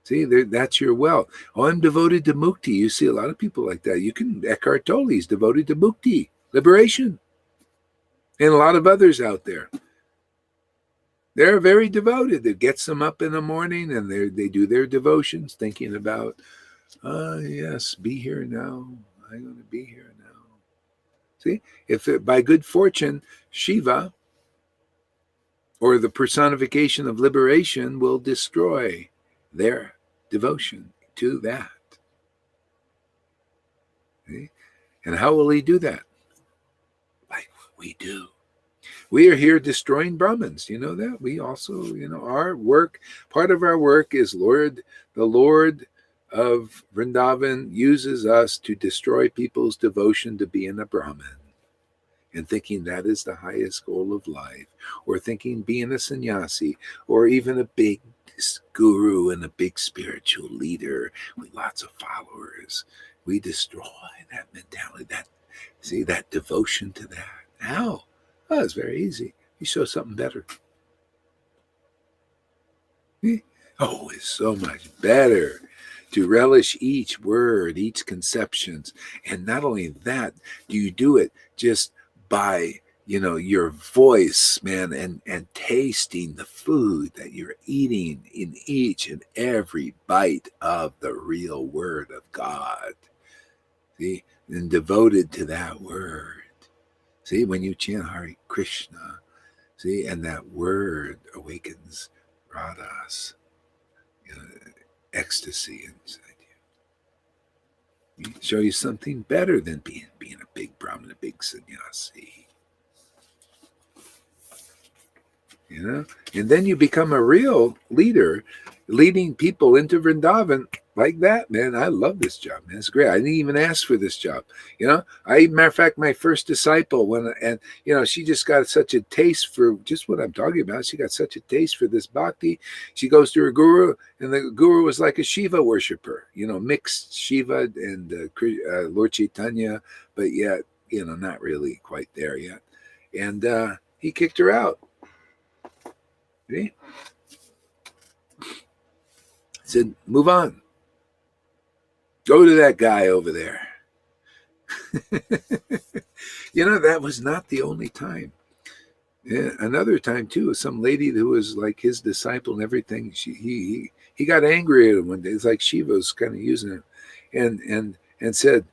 See, that's your wealth. Oh, I'm devoted to mukti. You see a lot of people like that. You can, Eckhart Tolle is devoted to mukti, liberation. And a lot of others out there. They're very devoted. It gets them up in the morning and they do their devotions thinking about, yes, be here now. I'm going to be here now. See, if by good fortune, Shiva, or the personification of liberation, will destroy their devotion to that. See? And how will he do that? Like what we do. We are here destroying Brahmins. You know that? We also, our work, part of our work is the Lord of Vrindavan uses us to destroy people's devotion to being a Brahmin. And thinking that is the highest goal of life, or thinking being a sannyasi, or even a big guru and a big spiritual leader with lots of followers. We destroy that mentality, that devotion to that. How? Oh, it's very easy. You show something better. Oh, it's so much better to relish each word, each conceptions. And not only that, do you do it just by your voice, man, and tasting the food that you're eating in each and every bite of the real word of God. See, and devoted to that word. See, when you chant Hare Krishna, see, and that word awakens radhas, ecstasy inside you. Show you something better than being a big Brahmin, a big sannyasi. And then you become a real leader, leading people into Vrindavan like that, man. I love this job, man. It's great. I didn't even ask for this job. Matter of fact, my first disciple, she just got such a taste for just what I'm talking about. She got such a taste for this bhakti. She goes to her guru, and the guru was like a Shiva worshiper, mixed Shiva and Lord Chaitanya, but yet, not really quite there yet. And he kicked her out. See? Said, move on. Go to that guy over there. That was not the only time. Yeah, another time too, some lady who was like his disciple and everything. He got angry at him one day. It's like Shiva was kind of using him, and said,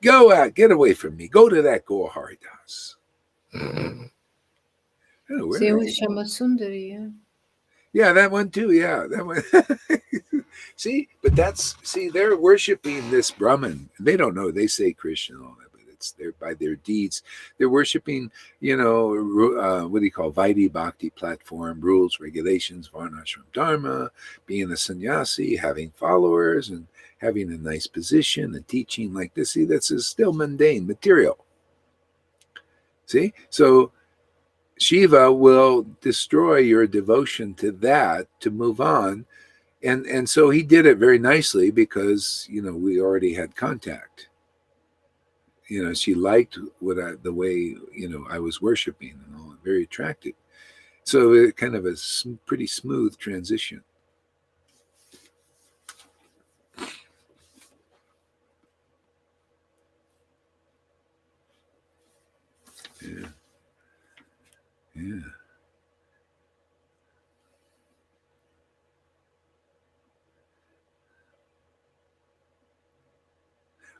"Go out, get away from me. Go to that Gaur Haridas." Se chama Sundari, yeah. Yeah, that one too. Yeah, that one. See, but they're worshiping this Brahman. They don't know. They say Krishna and all that, but it's by their deeds. They're worshiping, what do you call Vaidhi Bhakti platform, rules, regulations, Varnashram Dharma, being a sannyasi, having followers, and having a nice position and teaching like this. See, that's still mundane material. See, so Shiva will destroy your devotion to that to move on. And so he did it very nicely because, we already had contact. She liked the way, I was worshiping and all, very attractive. So it kind of a pretty smooth transition. Yeah. Yeah.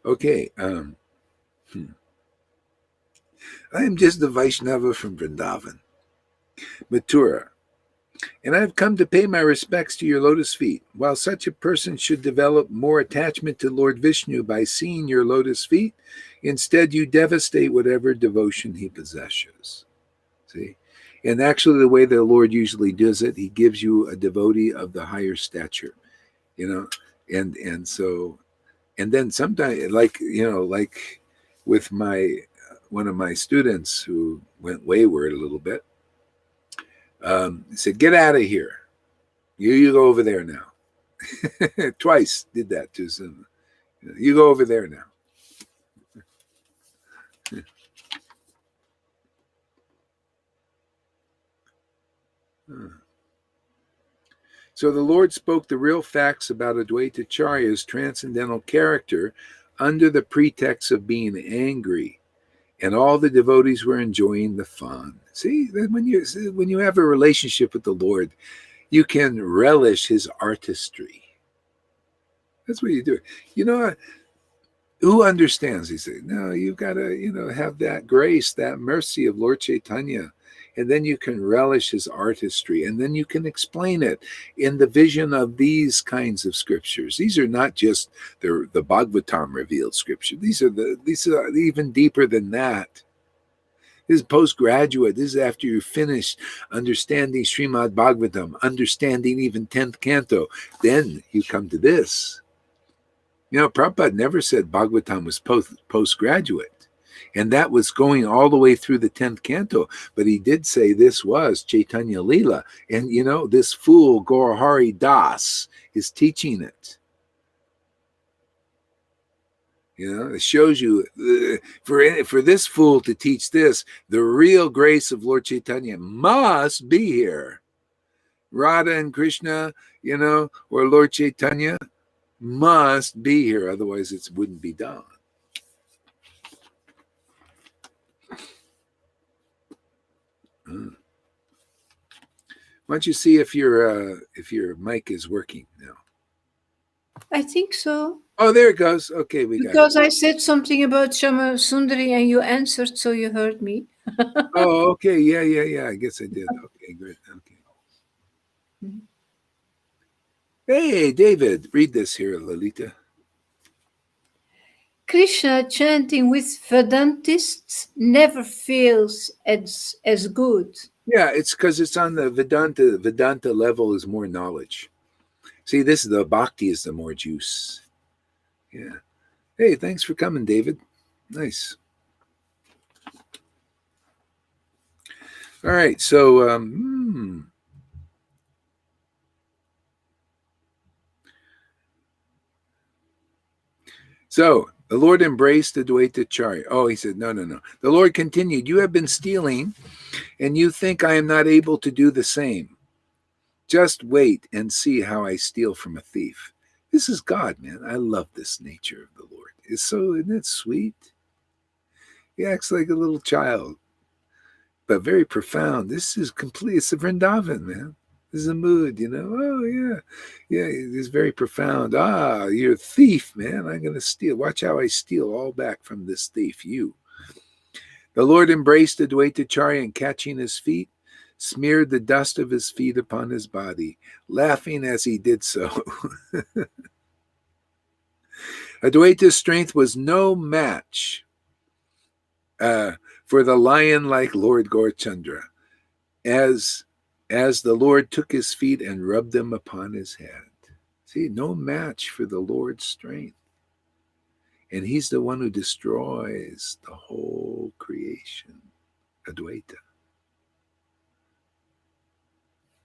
Okay. I am just the Vaishnava from Vrindavan, Mathura, and I have come to pay my respects to your lotus feet. While such a person should develop more attachment to Lord Vishnu by seeing your lotus feet, instead you devastate whatever devotion he possesses. See? And actually, the way the Lord usually does it, he gives you a devotee of the higher stature, and so, and then sometimes, like with my one of my students who went wayward a little bit, he said, "Get out of here. You go over there now." Twice did that to some. You go over there now. So the Lord spoke the real facts about Advaita Charya's transcendental character under the pretext of being angry, and all the devotees were enjoying the fun. See, when you have a relationship with the Lord, you can relish his artistry. That's what you do. Who understands? He said, no, you've got to, have that grace, that mercy of Lord Chaitanya. And then you can relish his artistry. And then you can explain it in the vision of these kinds of scriptures. These are not just the Bhagavatam revealed scripture. These are even deeper than that. This is postgraduate. This is after you're finished understanding Srimad Bhagavatam, understanding even 10th canto. Then you come to this. Prabhupada never said Bhagavatam was postgraduate. And that was going all the way through the 10th canto. But he did say this was Chaitanya Leela. And, this fool, Gaurahari Das, is teaching it. It shows you, for this fool to teach this, the real grace of Lord Chaitanya must be here. Radha and Krishna, or Lord Chaitanya, must be here, otherwise it wouldn't be done. Why don't you see if your mic is working now? I think so. Oh, there it goes. Okay, we got it. Because I said something about Shama Sundari and you answered, so you heard me. Oh, okay. Yeah. I guess I did. Okay, great. Okay. Mm-hmm. Hey, David, read this here, Lalita. Krishna chanting with Vedantists never feels as good. Yeah, it's because it's on the Vedanta level is more knowledge. See, this is the bhakti is the more juice. Yeah. Hey, thanks for coming, David. Nice. All right, so So the Lord embraced Advaita Charya. Oh, he said, no. The Lord continued, you have been stealing, and you think I am not able to do the same. Just wait and see how I steal from a thief. This is God, man. I love this nature of the Lord. Isn't it sweet? He acts like a little child, but very profound. This is complete. It's a Vrindavan, man. This is a mood, Oh, yeah. It's very profound. Ah, you're a thief, man. I'm going to steal. Watch how I steal all back from this thief, you. The Lord embraced Advaita Charya and catching his feet, smeared the dust of his feet upon his body, laughing as he did so. Advaita's strength was no match for the lion-like Lord Gaurachandra, as the Lord took his feet and rubbed them upon his head. See, no match for the Lord's strength. And he's the one who destroys the whole creation, Advaita.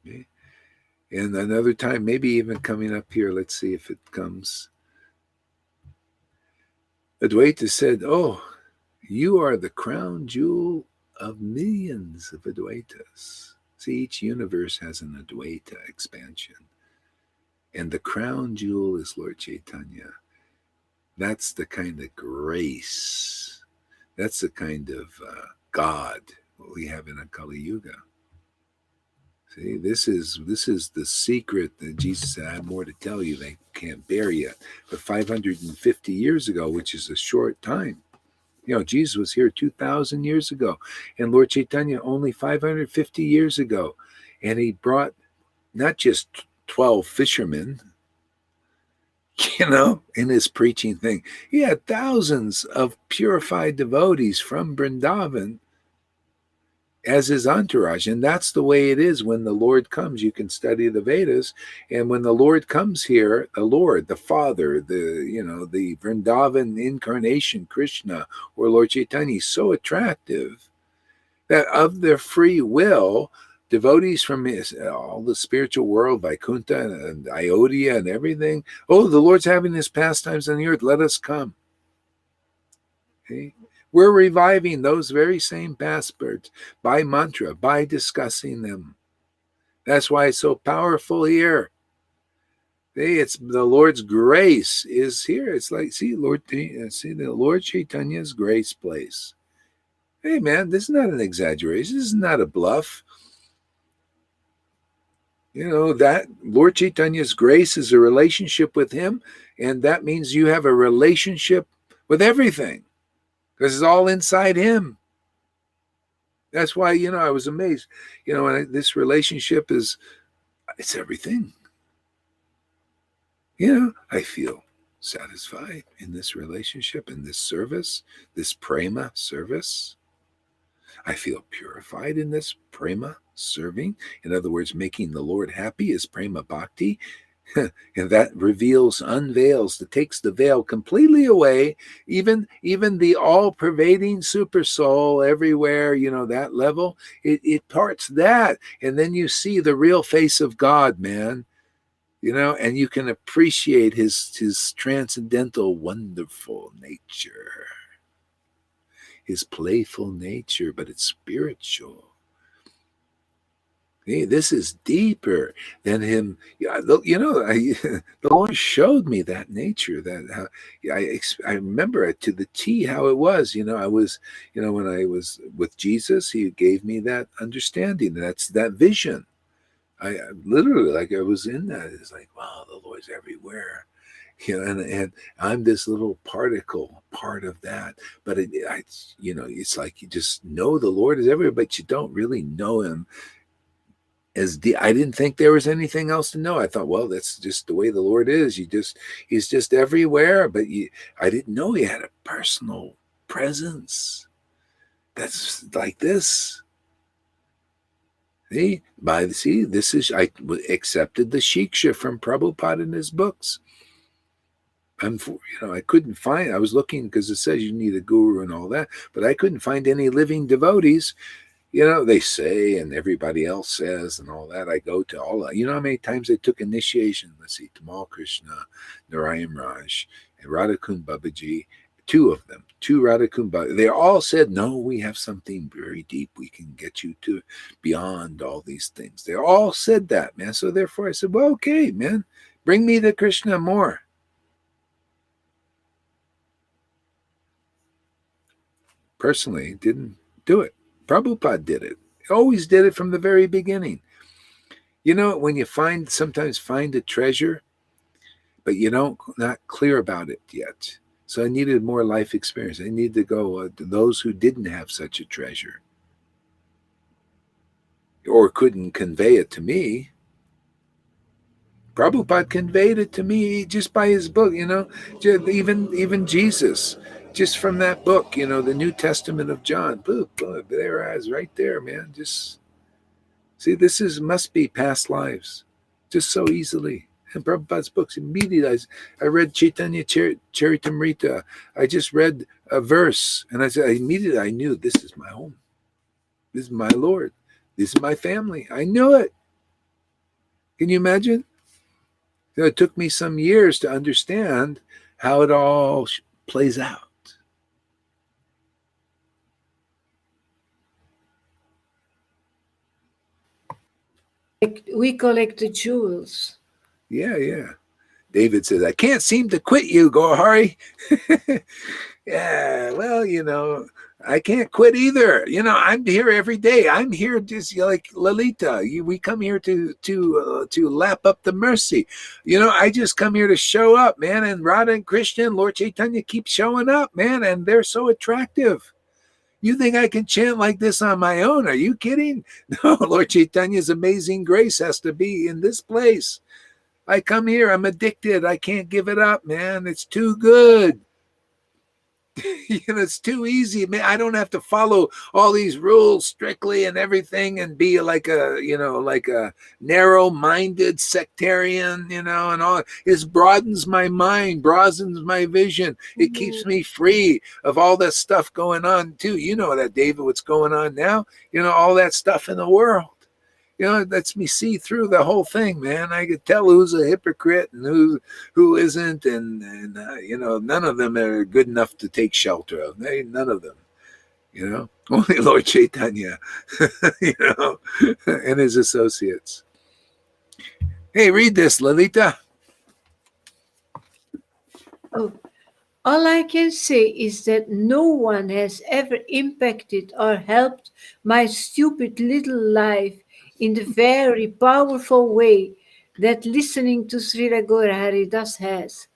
Okay. And another time, maybe even coming up here, let's see if it comes. Advaita said, oh, you are the crown jewel of millions of Advaitas. See, each universe has an Advaita expansion. And the crown jewel is Lord Chaitanya. That's the kind of grace. That's the kind of God what we have in a Kali Yuga. See, this is the secret that Jesus said, I have more to tell you, they can't bear yet. But 550 years ago, which is a short time, Jesus was here 2,000 years ago, and Lord Chaitanya only 550 years ago. And he brought not just 12 fishermen, in his preaching thing. He had thousands of purified devotees from Vrindavan as his entourage. And that's the way it is when the Lord comes. You can study the Vedas. And when the Lord comes here, the Lord, the Father, the Vrindavan incarnation, Krishna, or Lord Chaitanya, is so attractive that of their free will, devotees from all the spiritual world, Vaikuntha and Ayodhya and everything, the Lord's having his pastimes on the earth, let us come. Okay? We're reviving those very same pastimes by mantra, by discussing them. That's why it's so powerful here. It's the Lord's grace is here. It's like, see the Lord Chaitanya's grace place. Hey man, this is not an exaggeration. This is not a bluff. That Lord Chaitanya's grace is a relationship with him, and that means you have a relationship with everything, because it's all inside him. That's why, I was amazed. This relationship it's everything. I feel satisfied in this relationship, in this service, this prema service. I feel purified in this prema serving. In other words, making the Lord happy is prema bhakti. And that unveils, that takes the veil completely away, even the all-pervading super soul everywhere, that level, it parts that. And then you see the real face of God, man. And you can appreciate his transcendental, wonderful nature. His playful nature, but it's spiritual. Hey, this is deeper than him. The Lord showed me that nature. I remember it to the T how it was. I was, when I was with Jesus, he gave me that understanding. That's that vision. I literally, like, I was in that. It's like, wow, the Lord's everywhere. And I'm this little particle, part of that. But it's like you just know the Lord is everywhere, but you don't really know him as deep. I didn't think there was anything else to know. I thought, well, that's just the way the Lord is. He's just everywhere. But I didn't know he had a personal presence that's like this. I accepted the Shiksha from Prabhupada in his books. I couldn't find, I was looking because it says you need a guru and all that, but I couldn't find any living devotees. They say, and everybody else says, and all that. I go to all that. How many times I took initiation? Let's see, Tamal Krishna, Narayan Raj, and Radhakund Babaji, two of them, two Radhakund Babaji. They all said, no, we have something very deep. We can get you to beyond all these things. They all said that, man. So therefore I said, well, okay, man, bring me to Krishna more. Personally, didn't do it. Prabhupada did it. He always did it from the very beginning. When you sometimes find a treasure, but not clear about it yet. So I needed more life experience. I needed to go to those who didn't have such a treasure or couldn't convey it to me. Prabhupada conveyed it to me just by his book, even Jesus. Just from that book, the New Testament of John. Boom, boom, there it is, right there, man. Just see, must be past lives, just so easily. And Prabhupada's books, immediately, I read Chaitanya Charitamrita. I just read a verse, and immediately I knew this is my home. This is my Lord. This is my family. I knew it. Can you imagine? So it took me some years to understand how it all plays out. We collect the jewels. Yeah. David says, I can't seem to quit you, Gohari. Yeah, well, I can't quit either. I'm here every day. I'm here just like Lalita. We come here to lap up the mercy. I just come here to show up, man. And Radha and Krishna and Lord Chaitanya keep showing up, man, and they're so attractive. You think I can chant like this on my own? Are you kidding? No, Lord Chaitanya's amazing grace has to be in this place. I come here, I'm addicted. I can't give it up, man. It's too good. It's too easy, man. I don't have to follow all these rules strictly and everything and be like a narrow-minded sectarian, and all. It broadens my mind, broadens my vision. It keeps me free of all that stuff going on too. You know that, David, what's going on now? All that stuff in the world. It lets me see through the whole thing, man. I could tell who's a hypocrite and who isn't, and none of them are good enough to take shelter of. None of them, only Lord Chaitanya, and his associates. Hey, read this, Lalita. Oh, all I can say is that no one has ever impacted or helped my stupid little life in the very powerful way that listening to Srila Gaura Haridas has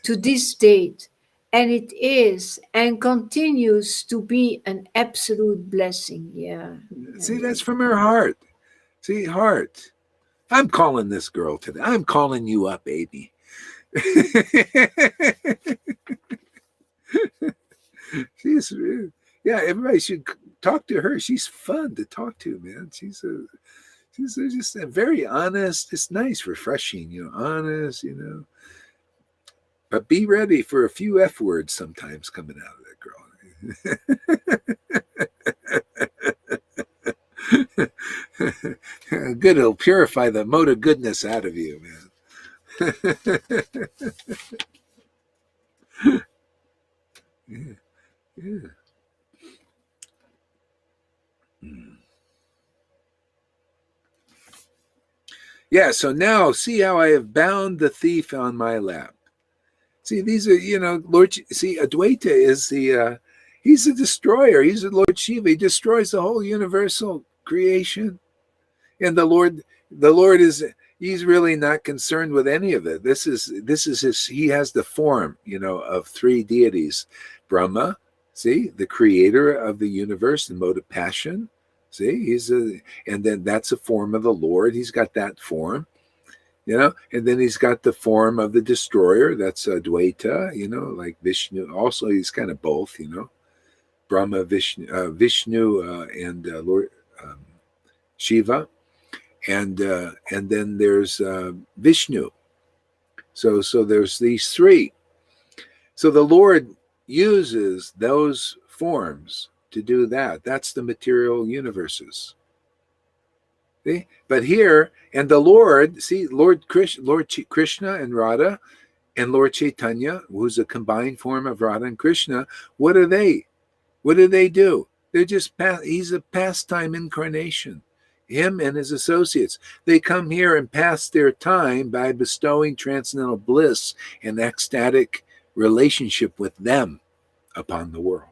to this date. And it is and continues to be an absolute blessing. Yeah. See, that's from her heart. See, heart. I'm calling this girl today. I'm calling you up, baby. She's, yeah, everybody should talk to her. She's fun to talk to, man. She's just very honest. It's nice, refreshing, honest, But be ready for a few F words sometimes coming out of that girl. Good, it'll purify the mode of goodness out of you, man. Yeah. Yeah. Yeah, so now see how I have bound the thief on my lap. See, these are, Lord, see, Advaita is he's a destroyer. He's a Lord Shiva. He destroys the whole universal creation. And the Lord is, he's really not concerned with any of it. This is his, he has the form, of three deities. Brahma, see, the creator of the universe, the mode of passion. See, and then that's a form of the Lord. He's got that form, and then he's got the form of the destroyer. That's Advaita, like Vishnu. Also, he's kind of both, Brahma, Vishnu, and Lord Shiva, and then there's Vishnu. So there's these three. So the Lord uses those forms to do that. That's the material universes. See? But here, and the Lord, see, Lord Krishna and Radha and Lord Chaitanya, who's a combined form of Radha and Krishna, what are they? What do they do? They're just, he's a pastime incarnation. Him and his associates. They come here and pass their time by bestowing transcendental bliss and ecstatic relationship with them upon the world.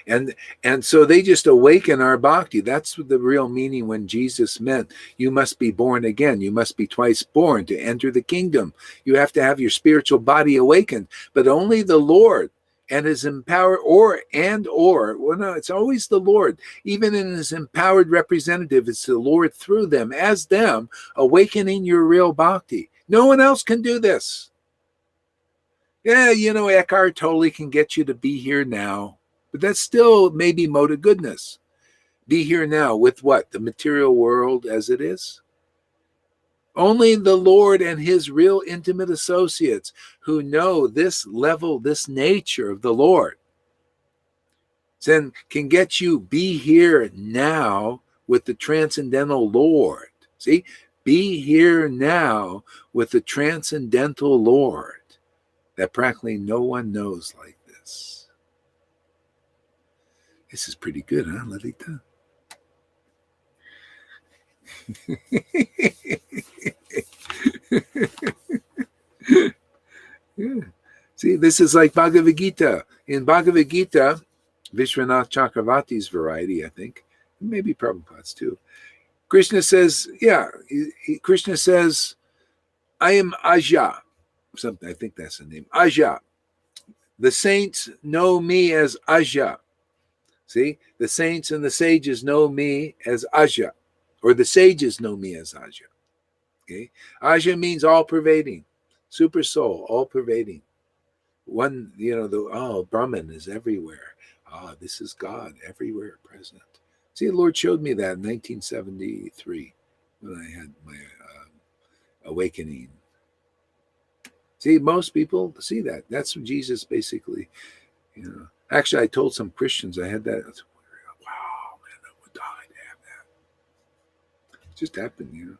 And so they just awaken our bhakti. That's the real meaning when Jesus meant you must be born again. You must be twice born to enter the kingdom. You have to have your spiritual body awakened. But only the Lord and his empowered it's always the Lord. Even in his empowered representative, it's the Lord through them, as them, awakening your real bhakti. No one else can do this. Yeah, Eckhart Tolle can get you to be here now. But that's still maybe mode of goodness. Be here now with what? The material world as it is? Only the Lord and his real intimate associates who know this level, this nature of the Lord, then can get you be here now with the transcendental Lord. See? Be here now with the transcendental Lord that practically no one knows like this. This is pretty good, huh, Lalita? Yeah. See, this is like Bhagavad Gita. In Bhagavad Gita, Vishwanath Chakravarti's variety, I think, maybe Prabhupada's too. Krishna says, Krishna says, I am Aja. Something, I think that's the name. Aja. The saints know me as Aja. See, the saints and the sages know me as Aja, or the sages know me as Aja. Okay, Aja means all pervading, super soul, all pervading. One, Brahman is everywhere. This is God everywhere present. See, the Lord showed me that in 1973 when I had my awakening. See, most people see that. That's what Jesus basically, Actually, I told some Christians I had that. I said, wow, man, I would die to have that. It just happened,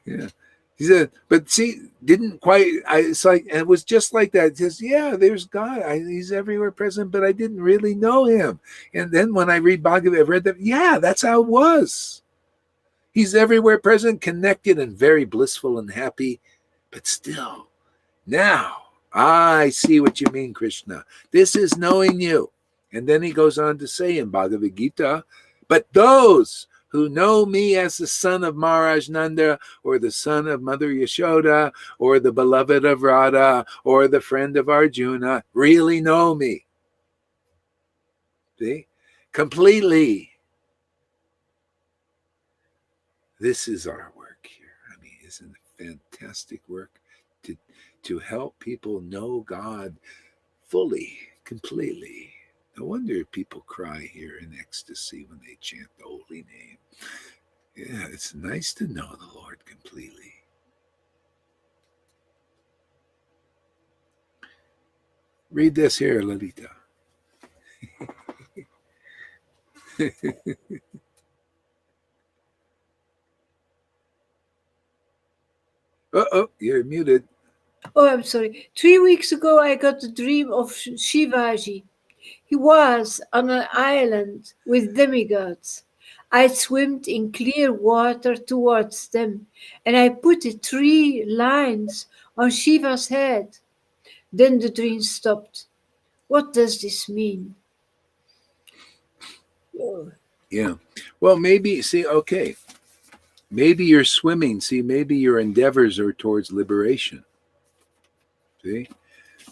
Yeah. He said, but see, didn't quite, it's like, and it was just like that. It says, yeah, there's God. He's everywhere present, but I didn't really know him. And then when I read Bhagavad, I read that, that's how it was. He's everywhere present, connected, and very blissful and happy, but still, now, I see what you mean, Krishna. This is knowing you. And then he goes on to say in Bhagavad Gita, but those who know me as the son of Maharaj Nanda, or the son of Mother Yashoda, or the beloved of Radha, or the friend of Arjuna, really know me. See? Completely. This is our work here. I mean, isn't it fantastic work to help people know God fully, completely? No wonder people cry here in ecstasy when they chant the holy name. Yeah, it's nice to know the Lord completely. Read this here, Lalita. You're muted. Oh, I'm sorry. 3 weeks ago, I got a dream of Shivaji. He was on an island with demigods. I swam in clear water towards them, and I put the 3 lines on Shiva's head. Then the dream stopped. What does this mean? Oh. Yeah. Well, maybe, maybe you're swimming. See, maybe your endeavors are towards liberation. See?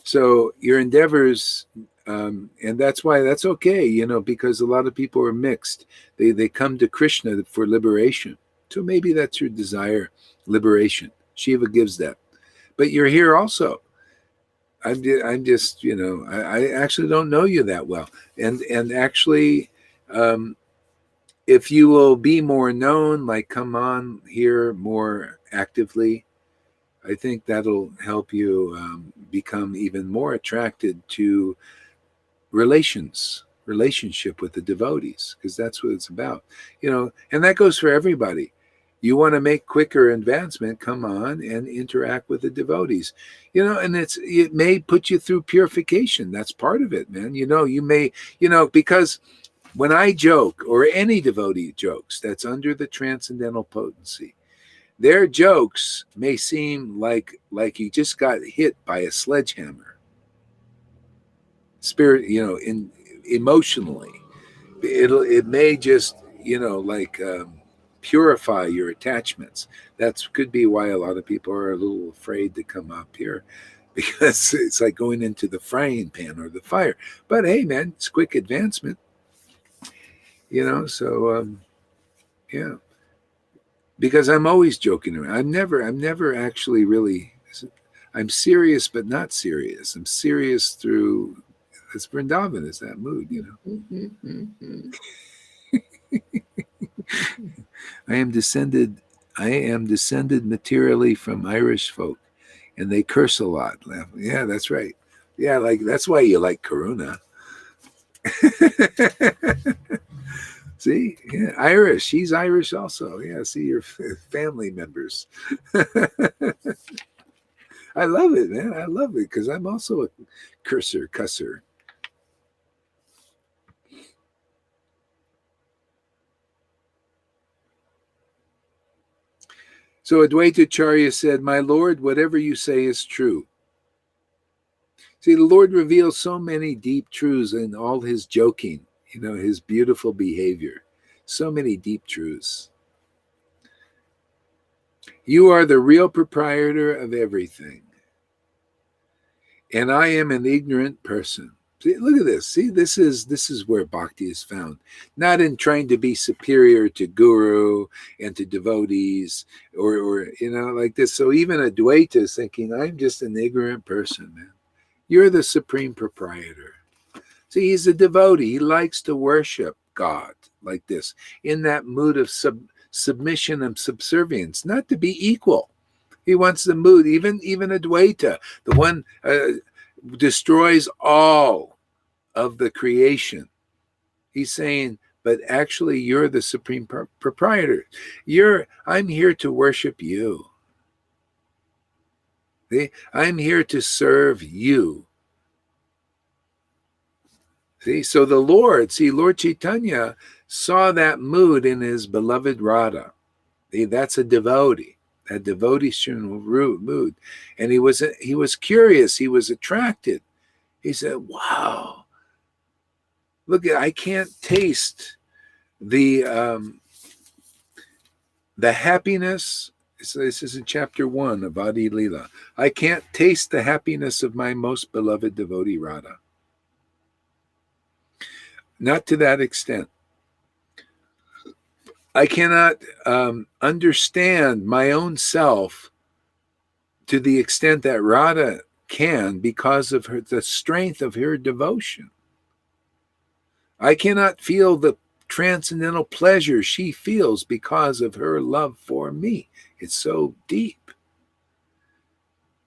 So your endeavors, and that's why that's okay, because a lot of people are mixed. They come to Krishna for liberation. So maybe that's your desire, liberation. Shiva gives that. But you're here also. I'm just, I actually don't know you that well. And actually, if you will be more known, like come on here more actively, I think that'll help you become even more attracted to relationship with the devotees, because that's what it's about, and that goes for everybody. You want to make quicker advancement, come on and interact with the devotees, and it may put you through purification. That's part of it, man. You may, because when I joke, or any devotee jokes that's under the transcendental potency, their jokes may seem like you just got hit by a sledgehammer. Spirit, emotionally, it may just, purify your attachments. That could be why a lot of people are a little afraid to come up here, because it's like going into the frying pan or the fire. But hey, man, it's quick advancement. So yeah. Because I'm always joking around. I'm never actually really, I'm serious but not serious. I'm serious through, it's Vrindavan, is that mood, I am descended materially from Irish folk, and they curse a lot. Yeah, that's right. Yeah, that's why you like Karuna. See, yeah, Irish. He's Irish also. Yeah, see your family members. I love it, man. I love it because I'm also a cusser. So Advaita Acharya said, "My Lord, whatever you say is true. See, the Lord reveals so many deep truths in all his joking, his beautiful behavior. So many deep truths. You are the real proprietor of everything. And I am an ignorant person. See, look at this. See, this is where bhakti is found. Not in trying to be superior to guru and to devotees or like this. So even Advaita is thinking, I'm just an ignorant person, man. You're the supreme proprietor. See, he's a devotee. He likes to worship God like this, in that mood of submission and subservience, not to be equal. He wants the mood, even Advaita, the one destroys all of the creation. He's saying, but actually you're the supreme proprietor. I'm here to worship you. See? I'm here to serve you. See, so Lord Chaitanya saw that mood in his beloved Radha. See, that's a devotee, that devotional mood. And he was curious, he was attracted. He said, wow, look, I can't taste the happiness. This is in chapter 1 of Adi Lila. I can't taste the happiness of my most beloved devotee Radha. Not to that extent. I cannot understand my own self to the extent that Radha can because of the strength of her devotion. I cannot feel the transcendental pleasure she feels because of her love for me. It's so deep.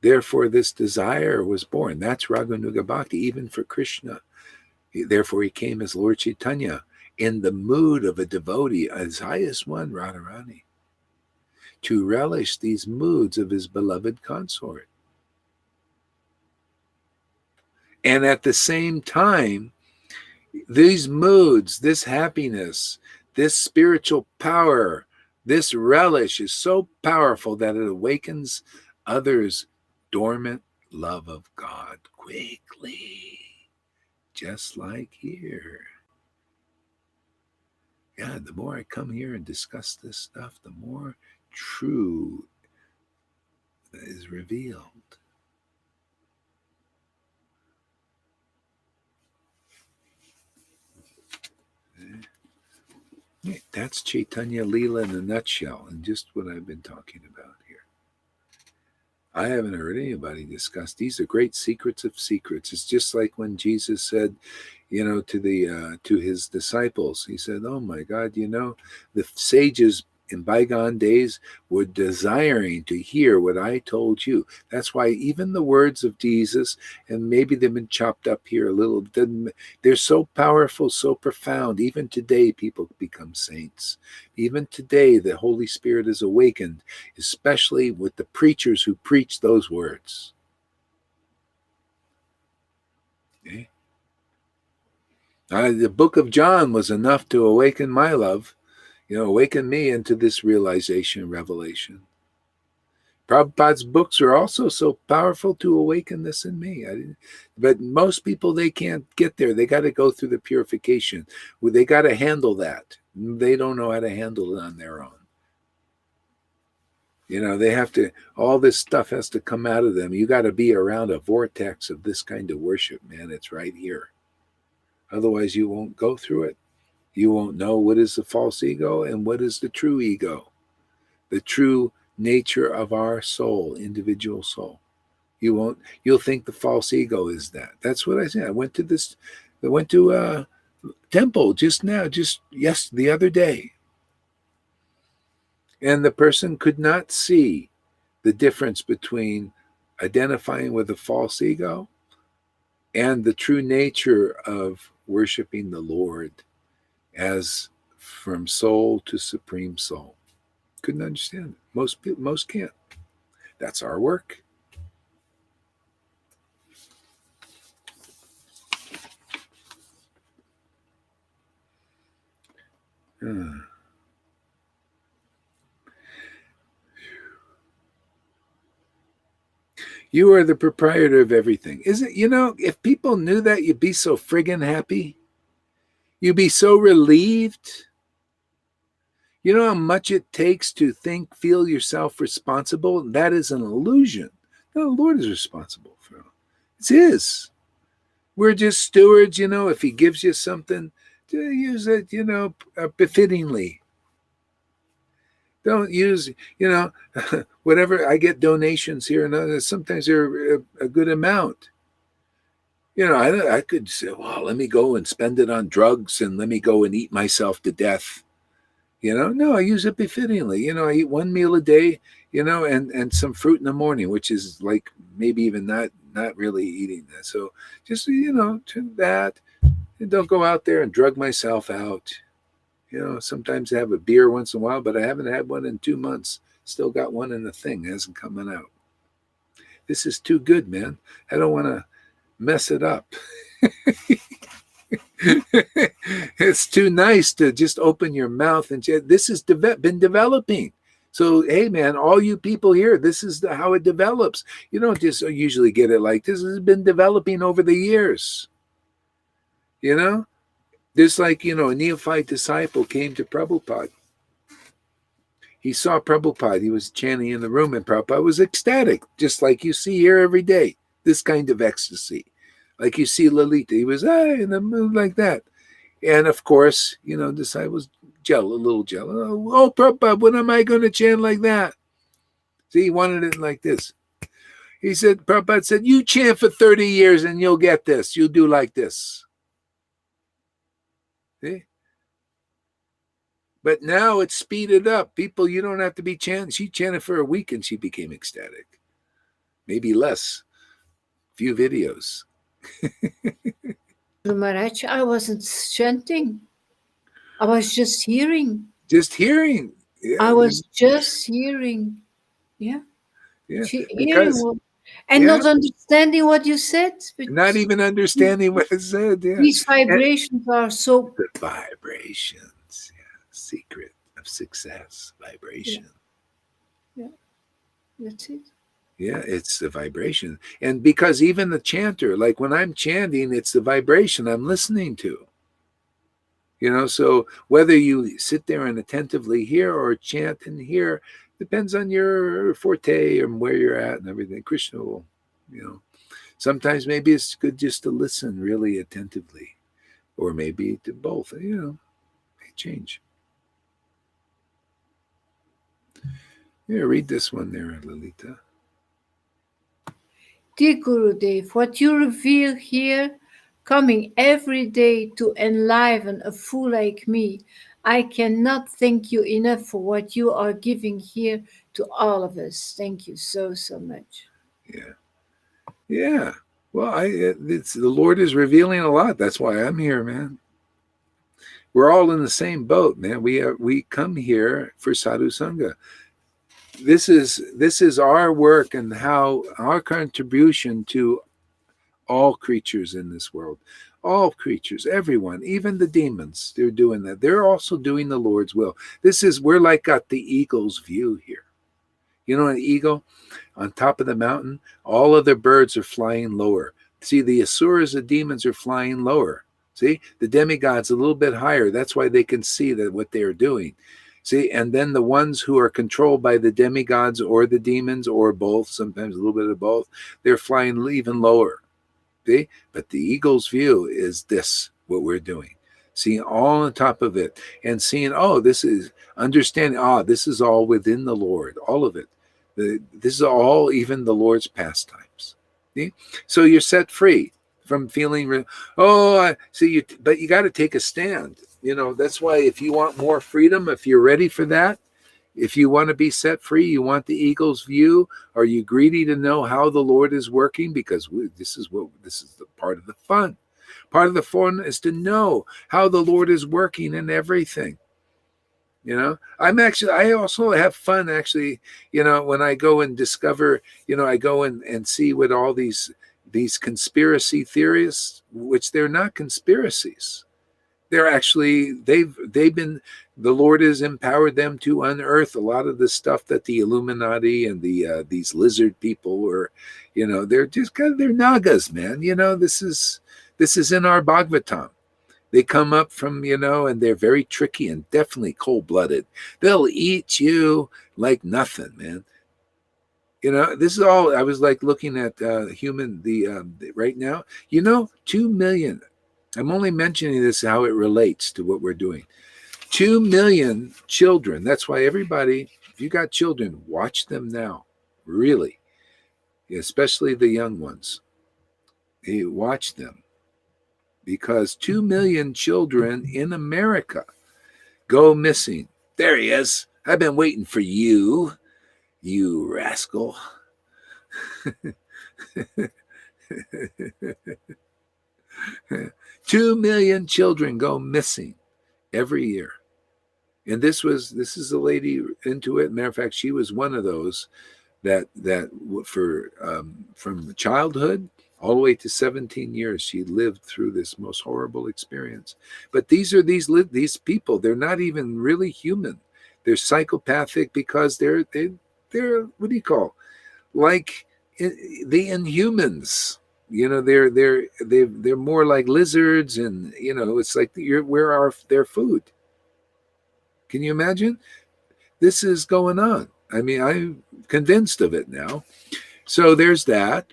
Therefore, this desire was born. That's Raganuga Bhakti, even for Krishna. Therefore, he came as Lord Chaitanya in the mood of a devotee, as highest one, Radharani, to relish these moods of his beloved consort. And at the same time, these moods, this happiness, this spiritual power, this relish is so powerful that it awakens others' dormant love of God quickly, just like here. Yeah, the more I come here and discuss this stuff, the more true is revealed. That's Chaitanya Leela in a nutshell, and just what I've been talking about here. I haven't heard anybody discuss. These are great secrets of secrets. It's just like when Jesus said, to his disciples, he said, "Oh my God, the sages in bygone days were desiring to hear what I told you." That's why even the words of Jesus, and maybe they've been chopped up here a little, they're so powerful, so profound. Even today, people become saints. Even today, the Holy Spirit is awakened, especially with the preachers who preach those words. Okay? The book of John was enough to awaken my love, awaken me into this realization, revelation. Prabhupada's books are also so powerful to awaken this in me. But most people, they can't get there. They got to go through the purification. They got to handle that. They don't know how to handle it on their own. They have to, all this stuff has to come out of them. You got to be around a vortex of this kind of worship, man. It's right here. Otherwise, you won't go through it. You won't know what is the false ego and what is the true ego, the true nature of our soul, individual soul. You'll think the false ego is that. That's what I said. I went to a temple the other day. And the person could not see the difference between identifying with the false ego and the true nature of worshiping the Lord as from soul to supreme soul. Couldn't understand it. Most can't. That's our work. You are the proprietor of everything. Isn't, if people knew that, you'd be so friggin' happy. You'd be so relieved. You know how much it takes to feel yourself responsible? That is an illusion. No, the Lord is responsible for it. It's His. We're just stewards, if He gives you something, to use it, befittingly. Don't use, whatever. I get donations here and others. Sometimes they're a good amount. I could say, well, let me go and spend it on drugs and let me go and eat myself to death. No, I use it befittingly. I eat one meal a day, and some fruit in the morning, which is like maybe even not really eating that. So just, to that, and don't go out there and drug myself out. Sometimes I have a beer once in a while, but I haven't had one in 2 months. Still got one in the thing. It hasn't coming out. This is too good, man. I don't want to mess it up. It's too nice to just open your mouth and this has been developing. So, hey, man, all you people here, this is how it develops. You don't just usually get it like this. Has been developing over the years. Just like, a neophyte disciple came to Prabhupada. He saw Prabhupada. He was chanting in the room, and Prabhupada was ecstatic, just like you see here every day. This kind of ecstasy. Like you see Lalita. He was in the mood like that. And, of course, disciples a little jealous. Oh, Prabhupada, when am I going to chant like that? See, he wanted it like this. He said, Prabhupada said, you chant for 30 years and you'll get this. You'll do like this. See? But now it's speeded up. People, you don't have to be chanting. She chanted for a week and she became ecstatic. Maybe less. Few videos. Maharaj, I wasn't chanting. I was just hearing. Just hearing. Yeah. I was just hearing. Yeah. Hearing and not understanding what you said. Not even understanding what it said. Yeah. These vibrations are so. The vibrations. Yeah. Secret of success. Vibration. Yeah. That's it. Yeah, it's the vibration. And because even the chanter, like when I'm chanting, it's the vibration I'm listening to. So whether you sit there and attentively hear or chant and hear, depends on your forte and where you're at and everything. Krishna will, sometimes maybe it's good just to listen really attentively, or maybe to both, may change. Yeah, read this one there, Lalita. Dear Gurudev, what you reveal here, coming every day to enliven a fool like me, I cannot thank you enough for what you are giving here to all of us. Thank you so much. Yeah. Well, the Lord is revealing a lot. That's why I'm here, man. We're all in the same boat, man. We come here for sadhu sangha. This is our work and how our contribution to all creatures in this world. All creatures, everyone, even the demons, they're doing that. They're also doing the Lord's will. We're like got the eagle's view here. An eagle on top of the mountain, all other birds are flying lower. See, the asuras, the demons are flying lower. See, the demigods a little bit higher. That's why they can see that what they're doing. See, and then the ones who are controlled by the demigods or the demons or both, sometimes a little bit of both, they're flying even lower. See? But the eagle's view is this, what we're doing. Seeing all on top of it and seeing, this is understanding, this is all within the Lord, all of it. This is all even the Lord's pastimes. See? So you're set free from feeling, but you got to take a stand. That's why if you want more freedom, if you're ready for that, if you want to be set free, you want the eagle's view, are you greedy to know how the Lord is working? Because this is the part of the fun. Part of the fun is to know how the Lord is working in everything. I also have fun actually, when I go and discover, I go and see what all these conspiracy theories, which they're not conspiracies. They're actually, they've been, the Lord has empowered them to unearth a lot of the stuff that the Illuminati and these lizard people were, they're just kind of, they're nagas, man. This is in our Bhagavatam. They come up from, and they're very tricky and definitely cold-blooded. They'll eat you like nothing, man. This is all, I was like looking at right now, 2 million. I'm only mentioning this how it relates to what we're doing. 2 million children. That's why everybody, if you got children, watch them now. Really. Especially the young ones. You watch them. Because 2 million children in America go missing. There he is. I've been waiting for you, you rascal. 2 million children go missing every year. And this is a lady into it. Matter of fact, she was one of those that from childhood all the way to 17 years, she lived through this most horrible experience. But these are these people. They're not even really human. They're psychopathic because they're what do you call, like the Inhumans. They're more like lizards, and it's like we're their food. Can you imagine? This is going on. I mean, I'm convinced of it now. So there's that.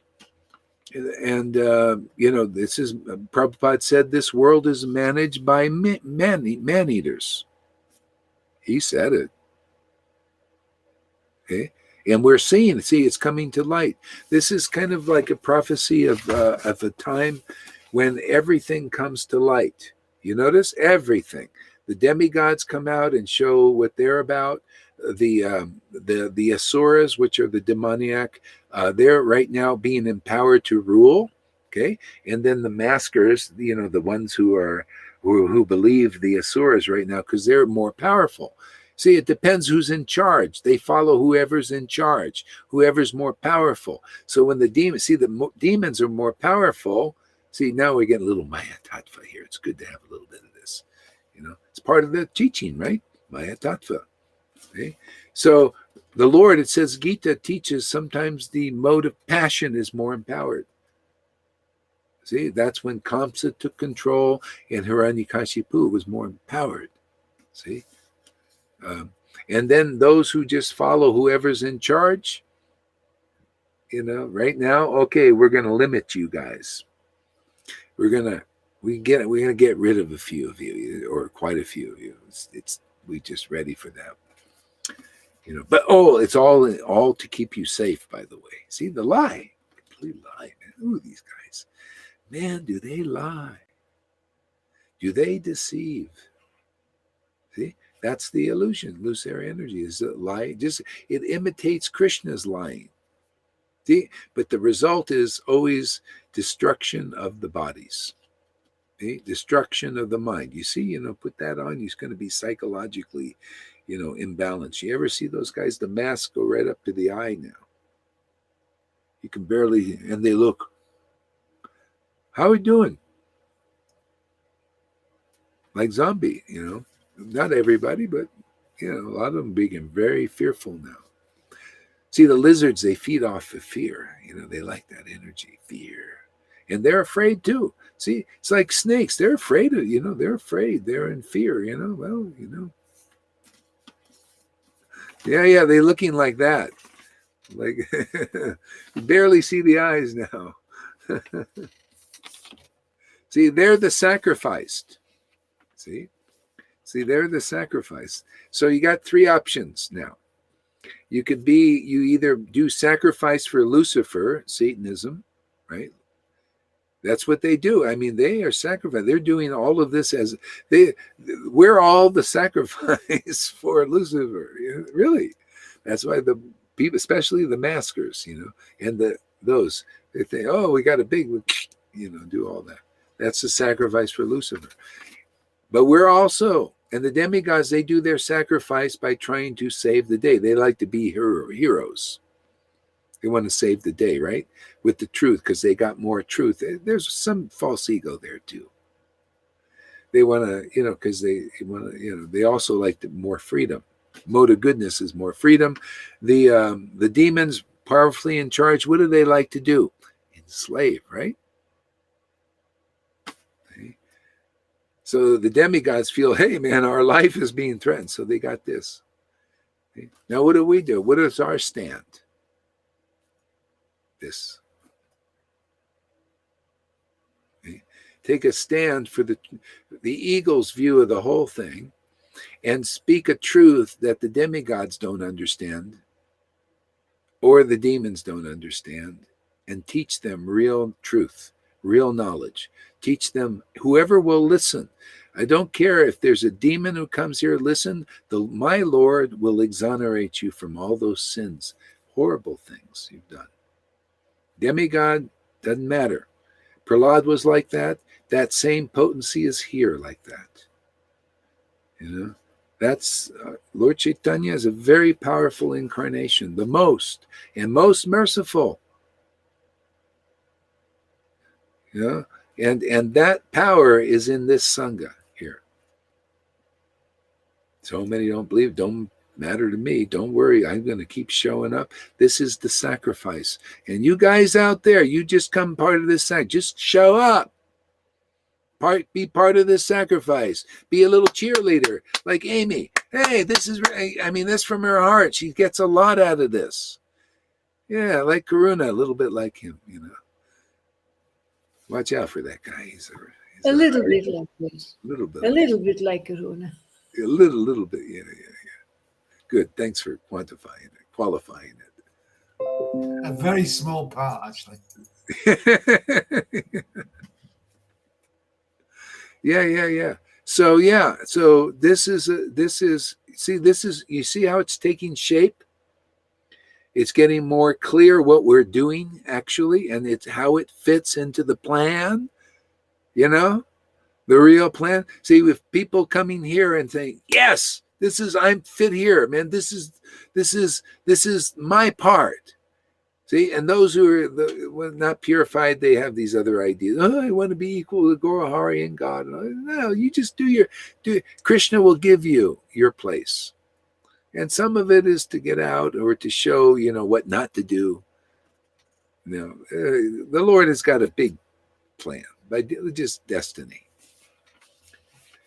And, this is, Prabhupada said this world is managed by man-eaters. He said it. Okay. And we're seeing, it's coming to light. This is kind of like a prophecy of a time when everything comes to light. You notice? Everything. The demigods come out and show what they're about. The asuras, which are the demoniac, they're right now being empowered to rule. Okay. And then the maskers, the ones who believe the asuras right now, because they're more powerful. See, it depends who's in charge. They follow whoever's in charge, whoever's more powerful. So when the demons are more powerful. See, now we're getting a little Maya Tattva here. It's good to have a little bit of this. It's part of the teaching, right? Maya Tattva. Okay? So the Lord, it says, Gita teaches sometimes the mode of passion is more empowered. See, that's when Kamsa took control and Hiranyakashipu was more empowered. See? And then those who just follow whoever's in charge, right now, okay, we're going to limit you guys. We're going to get rid of a few of you, or quite a few of you. We just ready for that. But it's all to keep you safe, by the way. See, the lie, complete lie, man. Ooh, these guys, man, do they lie? Do they deceive? See, that's the illusion. Lucera energy is a lie. It imitates Krishna's lying. See, but the result is always destruction of the bodies. Okay? Destruction of the mind. You see, put that on, you're going to be psychologically, imbalanced. You ever see those guys? The masks go right up to the eye now. You can barely, and they look. How are we doing? Like zombie, Not everybody, but, a lot of them being very fearful now. See, the lizards, they feed off of fear. They like that energy, fear. And they're afraid too. See, it's like snakes. They're afraid of, they're afraid. They're in fear, well, Yeah, they're looking like that. Like, you barely see the eyes now. See, they're the sacrificed. See, they're the sacrifice. So you got three options now. You either do sacrifice for Lucifer, Satanism, right? That's what they do. I mean, they are sacrificing. They're doing all of this we're all the sacrifice for Lucifer. Really. That's why the people, especially the maskers, and those, they think, oh, we got a big, do all that. That's the sacrifice for Lucifer. But we're also, and the demigods, they do their sacrifice by trying to save the day. They like to be heroes. They want to save the day, right? With the truth, because they got more truth. There's some false ego there too. They want to, because they want to, they also like more freedom. Mode of goodness is more freedom. The demons powerfully in charge. What do they like to do? Enslave, right? Okay. So the demigods feel, hey man, our life is being threatened. So they got this. Okay. Now what do? What is our stand? This. Okay. Take a stand for the eagle's view of the whole thing, and speak a truth that the demigods don't understand or the demons don't understand, and teach them real truth, real knowledge. Teach them, whoever will listen. I don't care if there's a demon who comes here, listen, my Lord will exonerate you from all those sins, horrible things you've done. Demigod, doesn't matter. Prahlad was like that. That same potency is here like that. That's Lord Chaitanya is a very powerful incarnation, the most merciful. And that power is in this Sangha here. So many don't believe, don't matter to me. Don't worry, I'm going to keep showing up. This is the sacrifice. And you guys out there, you just come part of this sacrifice. Just show up. Be part of this sacrifice. Be a little cheerleader like Amy. Hey, that's from her heart. She gets a lot out of this. Yeah, like Karuna, a little bit like him, Watch out for that guy. He's a little bit like this. A little bit. A little bit like Karuna. A little bit. Yeah. Good. Thanks for qualifying it. A very small part, actually. Yeah. So you see how it's taking shape? It's getting more clear what we're doing actually, and it's how it fits into the plan, the real plan. See, with people coming here and saying, yes, I'm fit here, man. This is my part. See, and those who are not purified, they have these other ideas. Oh, I want to be equal to Gaurahari and God. No, you just do Krishna will give you your place. And some of it is to get out or to show, what not to do. The Lord has got a big plan, by just destiny.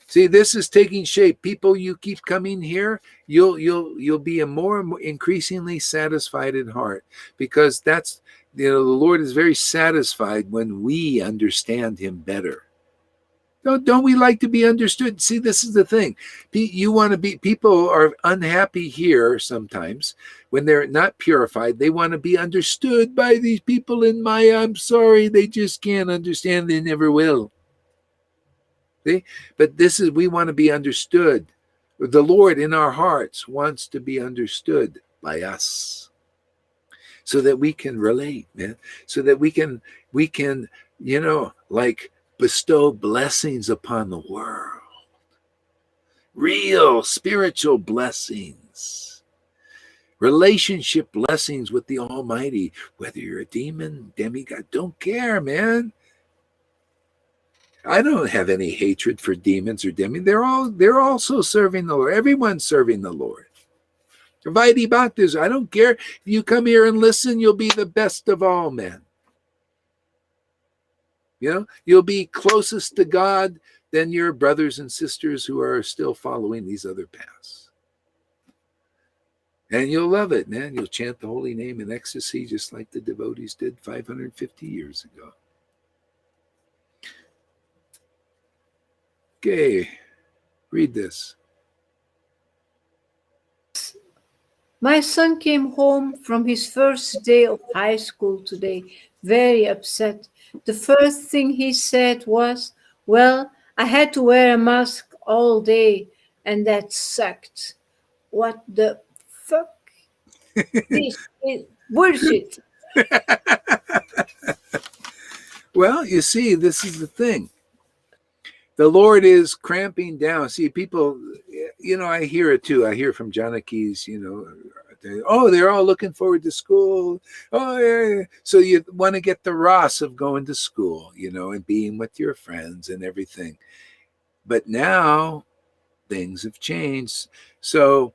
See, this is taking shape. People, you keep coming here, you'll be a more and more increasingly satisfied in heart, because that's, the Lord is very satisfied when we understand him better. Don't we like to be understood? See, this is the thing. People are unhappy here sometimes when they're not purified. They want to be understood by these people in Maya. I'm sorry, they just can't understand. They never will. See? But we want to be understood. The Lord in our hearts wants to be understood by us, so that we can relate, man. So that we can, bestow blessings upon the world. Real spiritual blessings. Relationship blessings with the Almighty. Whether you're a demon, demigod, don't care, man. I don't have any hatred for demons or demigods. They're also serving the Lord. Everyone's serving the Lord. Vaidhi Bhaktas, I don't care. If you come here and listen, you'll be the best of all men. You'll be closest to God than your brothers and sisters who are still following these other paths. And you'll love it, man. You'll chant the holy name in ecstasy, just like the devotees did 550 years ago. Okay, read this. My son came home from his first day of high school today, very upset. The first thing he said was, well, I had to wear a mask all day, and that sucked. What the fuck? This is bullshit. Well, you see, this is the thing. The Lord is cramping down. See, people, I hear it too. I hear from Janakis, they're all looking forward to school. Oh, yeah. So you want to get the ras of going to school, and being with your friends and everything. But now things have changed. So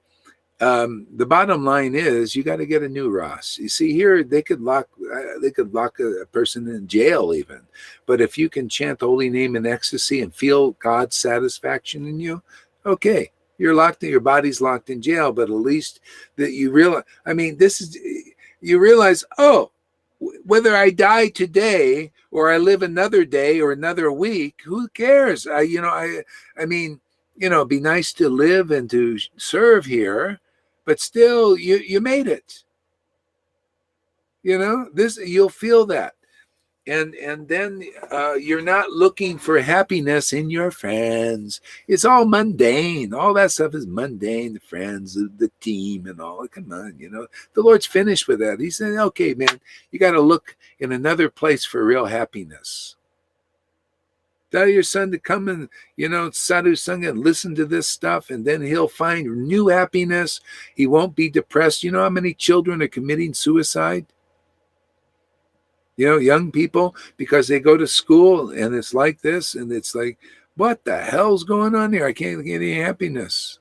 the bottom line is, you got to get a new Ross. You see, here they could lock a person in jail even, but if you can chant the holy name in ecstasy and feel God's satisfaction in you, okay, you're locked in, your body's locked in jail, but at least that you realize. I mean, you realize, oh, whether I die today or I live another day or another week, who cares? I mean, it'd be nice to live and to serve here, but still, you made it. You'll feel that, and then you're not looking for happiness in your friends. It's all mundane. All that stuff is mundane. The friends, the team, and all. Come on, the Lord's finished with that. He said, "Okay, man, you got to look in another place for real happiness." Tell your son to come and, sadhu sangha, and listen to this stuff, and then he'll find new happiness. He won't be depressed. You know how many children are committing suicide? Young people, because they go to school and it's like this, and it's like, what the hell's going on here? I can't get any happiness.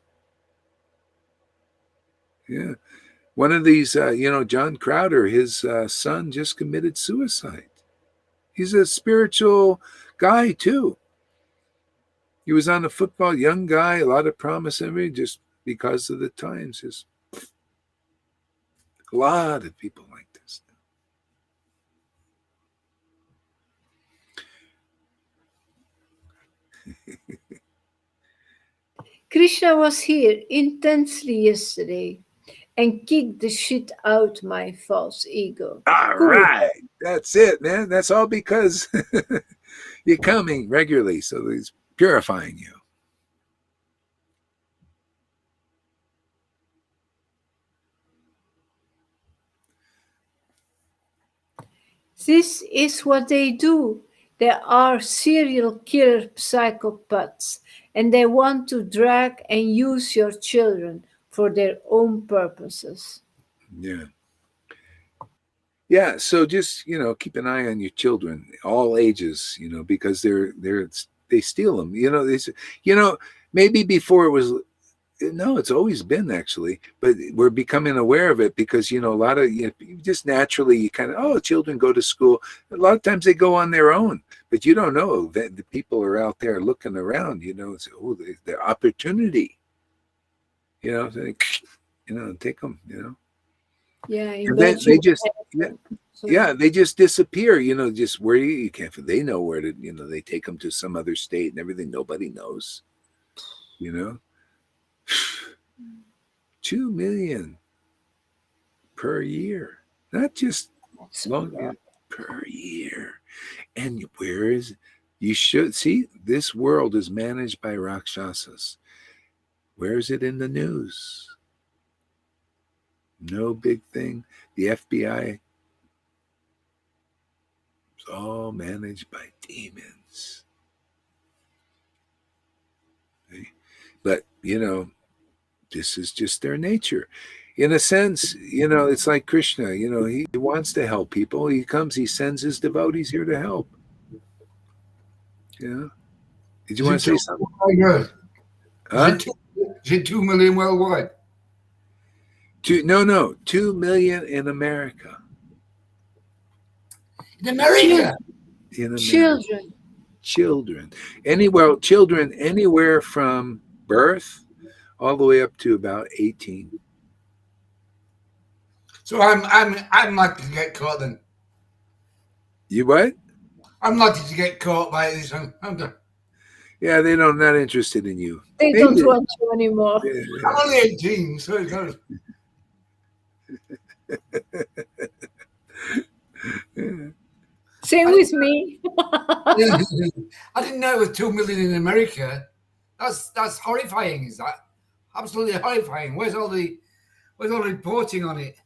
Yeah. One of these, John Crowder, his son just committed suicide. He's a spiritual guy too. He was on the football, young guy, a lot of promise in him, just because of the times. Just a lot of people like this. Krishna was here intensely yesterday and kicked the shit out my false ego. All right. That's it, man. That's all because you're coming regularly, so he's purifying you. This is what they do. They are serial killer psychopaths, and they want to drag and use your children for their own purposes. Yeah. Yeah, so just, keep an eye on your children, all ages, because they steal them. Maybe before it was, no, it's always been actually, but we're becoming aware of it because, a lot of, just naturally you kind of, children go to school. A lot of times they go on their own, but you don't know that the people are out there looking around, it's, the opportunity, so take them, Yeah, and then they just, they just disappear, just where you can't, they know where to, they take them to some other state and everything. Nobody knows, 2 million per year, not just long, per year. And where is, you should see, this world is managed by Rakshasas. Where is it in the news? No big thing. The FBI is all managed by demons. Okay? But, this is just their nature. In a sense, it's like Krishna, he wants to help people. He comes, he sends his devotees here to help. Yeah. Did you want to say something? Huh? Is it 2 million worldwide? 2 million in America. In America? In America. Children. Children anywhere from birth all the way up to about 18. So I'm likely to get caught then. You what? I'm likely to get caught by this. Yeah, they're not interested in you. They don't want you anymore. I'm only 18, so it's not. Same with me. I didn't know it was 2 million in America. That's horrifying. Is that absolutely horrifying? Where's all the reporting on it?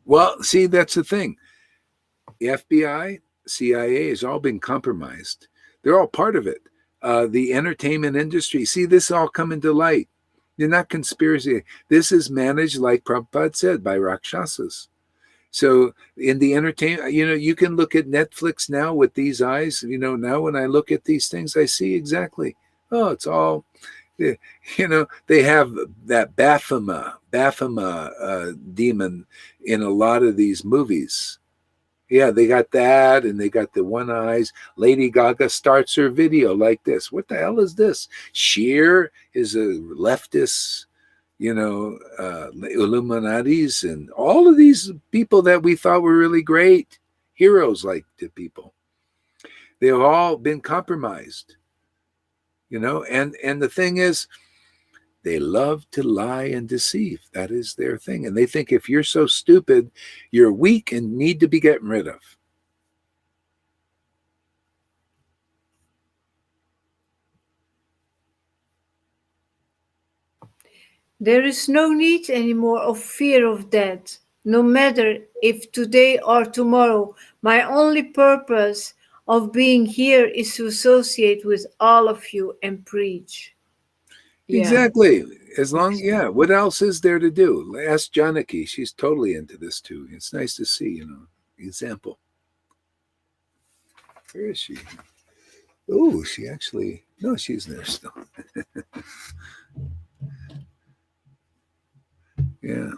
Well, see, that's the thing. The FBI, CIA has all been compromised. They're all part of it. The entertainment industry. See, this all coming to light. They're not conspiracy. This is managed, like Prabhupada said, by Rakshasas. So in the entertainment, you can look at Netflix now with these eyes. Now when I look at these things, I see exactly Oh, it's all, you know, they have that Baphomet demon in a lot of these movies. Yeah, they got that, and they got the one eyes. Lady Gaga starts her video like this. What the hell is this? Cher is a leftist, Illuminatis, and all of these people that we thought were really great heroes, like the people. They've all been compromised, and the thing is, they love to lie and deceive. That is their thing. And they think if you're so stupid, you're weak and need to be getting rid of. There is no need anymore of fear of death, no matter if today or tomorrow. My only purpose of being here is to associate with all of you and preach. Yeah. Exactly. As long, yeah. What else is there to do? Ask Janaki. She's totally into this too. It's nice to see, example. Where is she? Oh, she actually, no, she's there still. Yeah.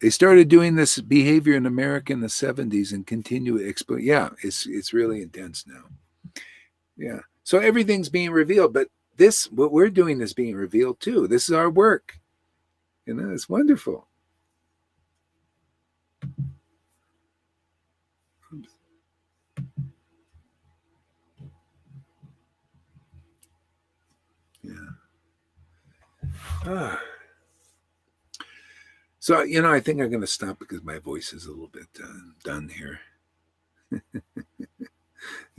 They started doing this behavior in America in the 70s and continue to explain. Yeah, it's really intense now. Yeah. So everything's being revealed, but what we're doing is being revealed too. This is our work. It's wonderful. Yeah. So, I think I'm going to stop because my voice is a little bit done here.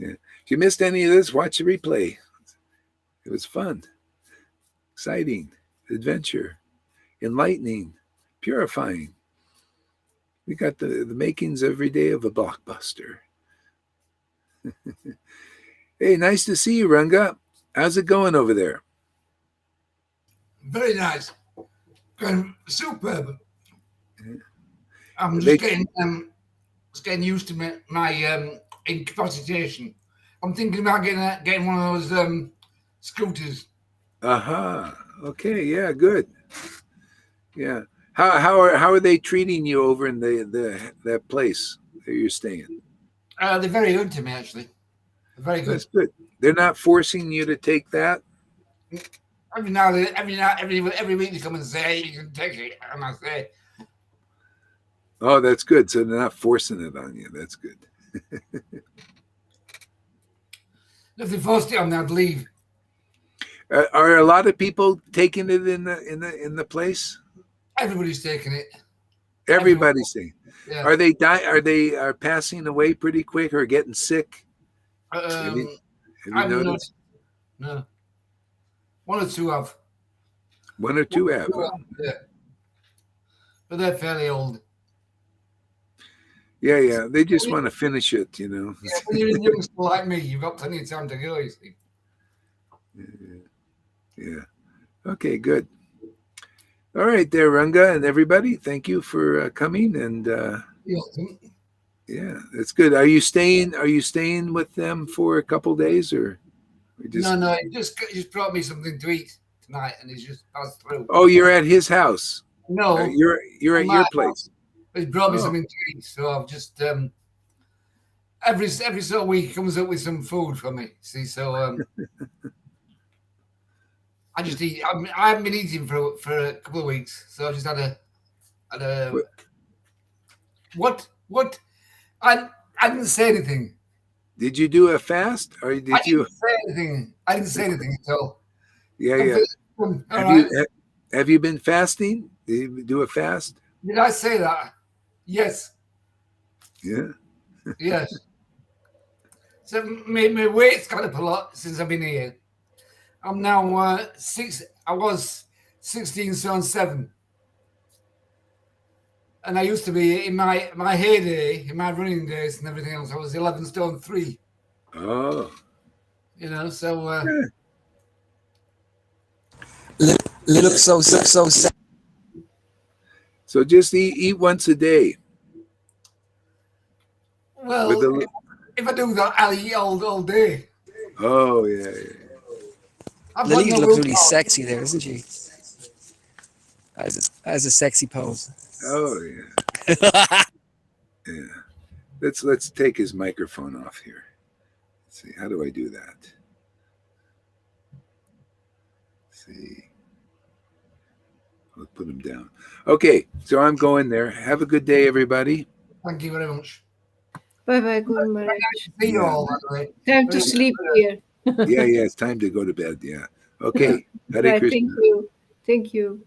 Yeah. If you missed any of this, watch the replay. It was fun, exciting, adventure, enlightening, purifying. We got the makings every day of a blockbuster. Hey, nice to see you, Ranga. How's it going over there? Very nice. Going superb. I'm just getting used to my incapacitation. I'm thinking about getting one of those scooters. Okay. Yeah. Good. Yeah. How are they treating you over in that place that you're staying? They're very good to me, actually. They're very good. That's good. They're not forcing you to take that. Every week they come and say, "Hey, you can take it," and I say, "Oh, that's good." So they're not forcing it on you. That's good. If they forced it on me, I'd leave. Are a lot of people taking it in the place? Everybody's taking it. Everybody's taking. Yeah. Are they Are passing away pretty quick or getting sick? Have you noticed? No. One or two have. One or two have. Yeah. But they're fairly old. Yeah. They just want to finish it, Yeah, when you're a youngster like me, you've got plenty of time to go, you see. Yeah. Okay, good. All right there, Ranga and everybody. Thank you for coming. And yeah, that's good. Are you staying with them for a couple days or just... No, he just brought me something to eat tonight, and he's just passed through. Oh, you're at his house. No, you're at your place. He brought me something to eat, so I've just every so week he comes up with some food for me. See, so I just eat. I haven't been eating for a couple of weeks, so I just had a what? I didn't say anything. Did you do a fast, or did you? Say anything. I didn't say anything at all. Yeah. Have you been fasting? Did you do a fast? Did I say that? Yes. Yeah. Yes. So my weight's gone up a lot since I've been here. I'm now I was 16 stone 7. And I used to be in my heyday, in my running days and everything else, I was 11 stone 3. Oh. So look so sad. So just eat once a day. Well, if I do that, I'll eat all day. Oh yeah. I've got Lily no looks really willpower. sexy there, isn't she? As a sexy pose. Oh yeah, yeah. Let's take his microphone off here. Let's see, how do I do that? Let's see. Let's put him down. Okay, so I'm going there. Have a good day, everybody. Thank you very much. Bye bye, Guru Maharaj. See you Yeah. all, by the way. Time to sleep here. Yeah, it's time to go to bed. Yeah. Okay. Hare Right, Krishna. thank you. Thank you.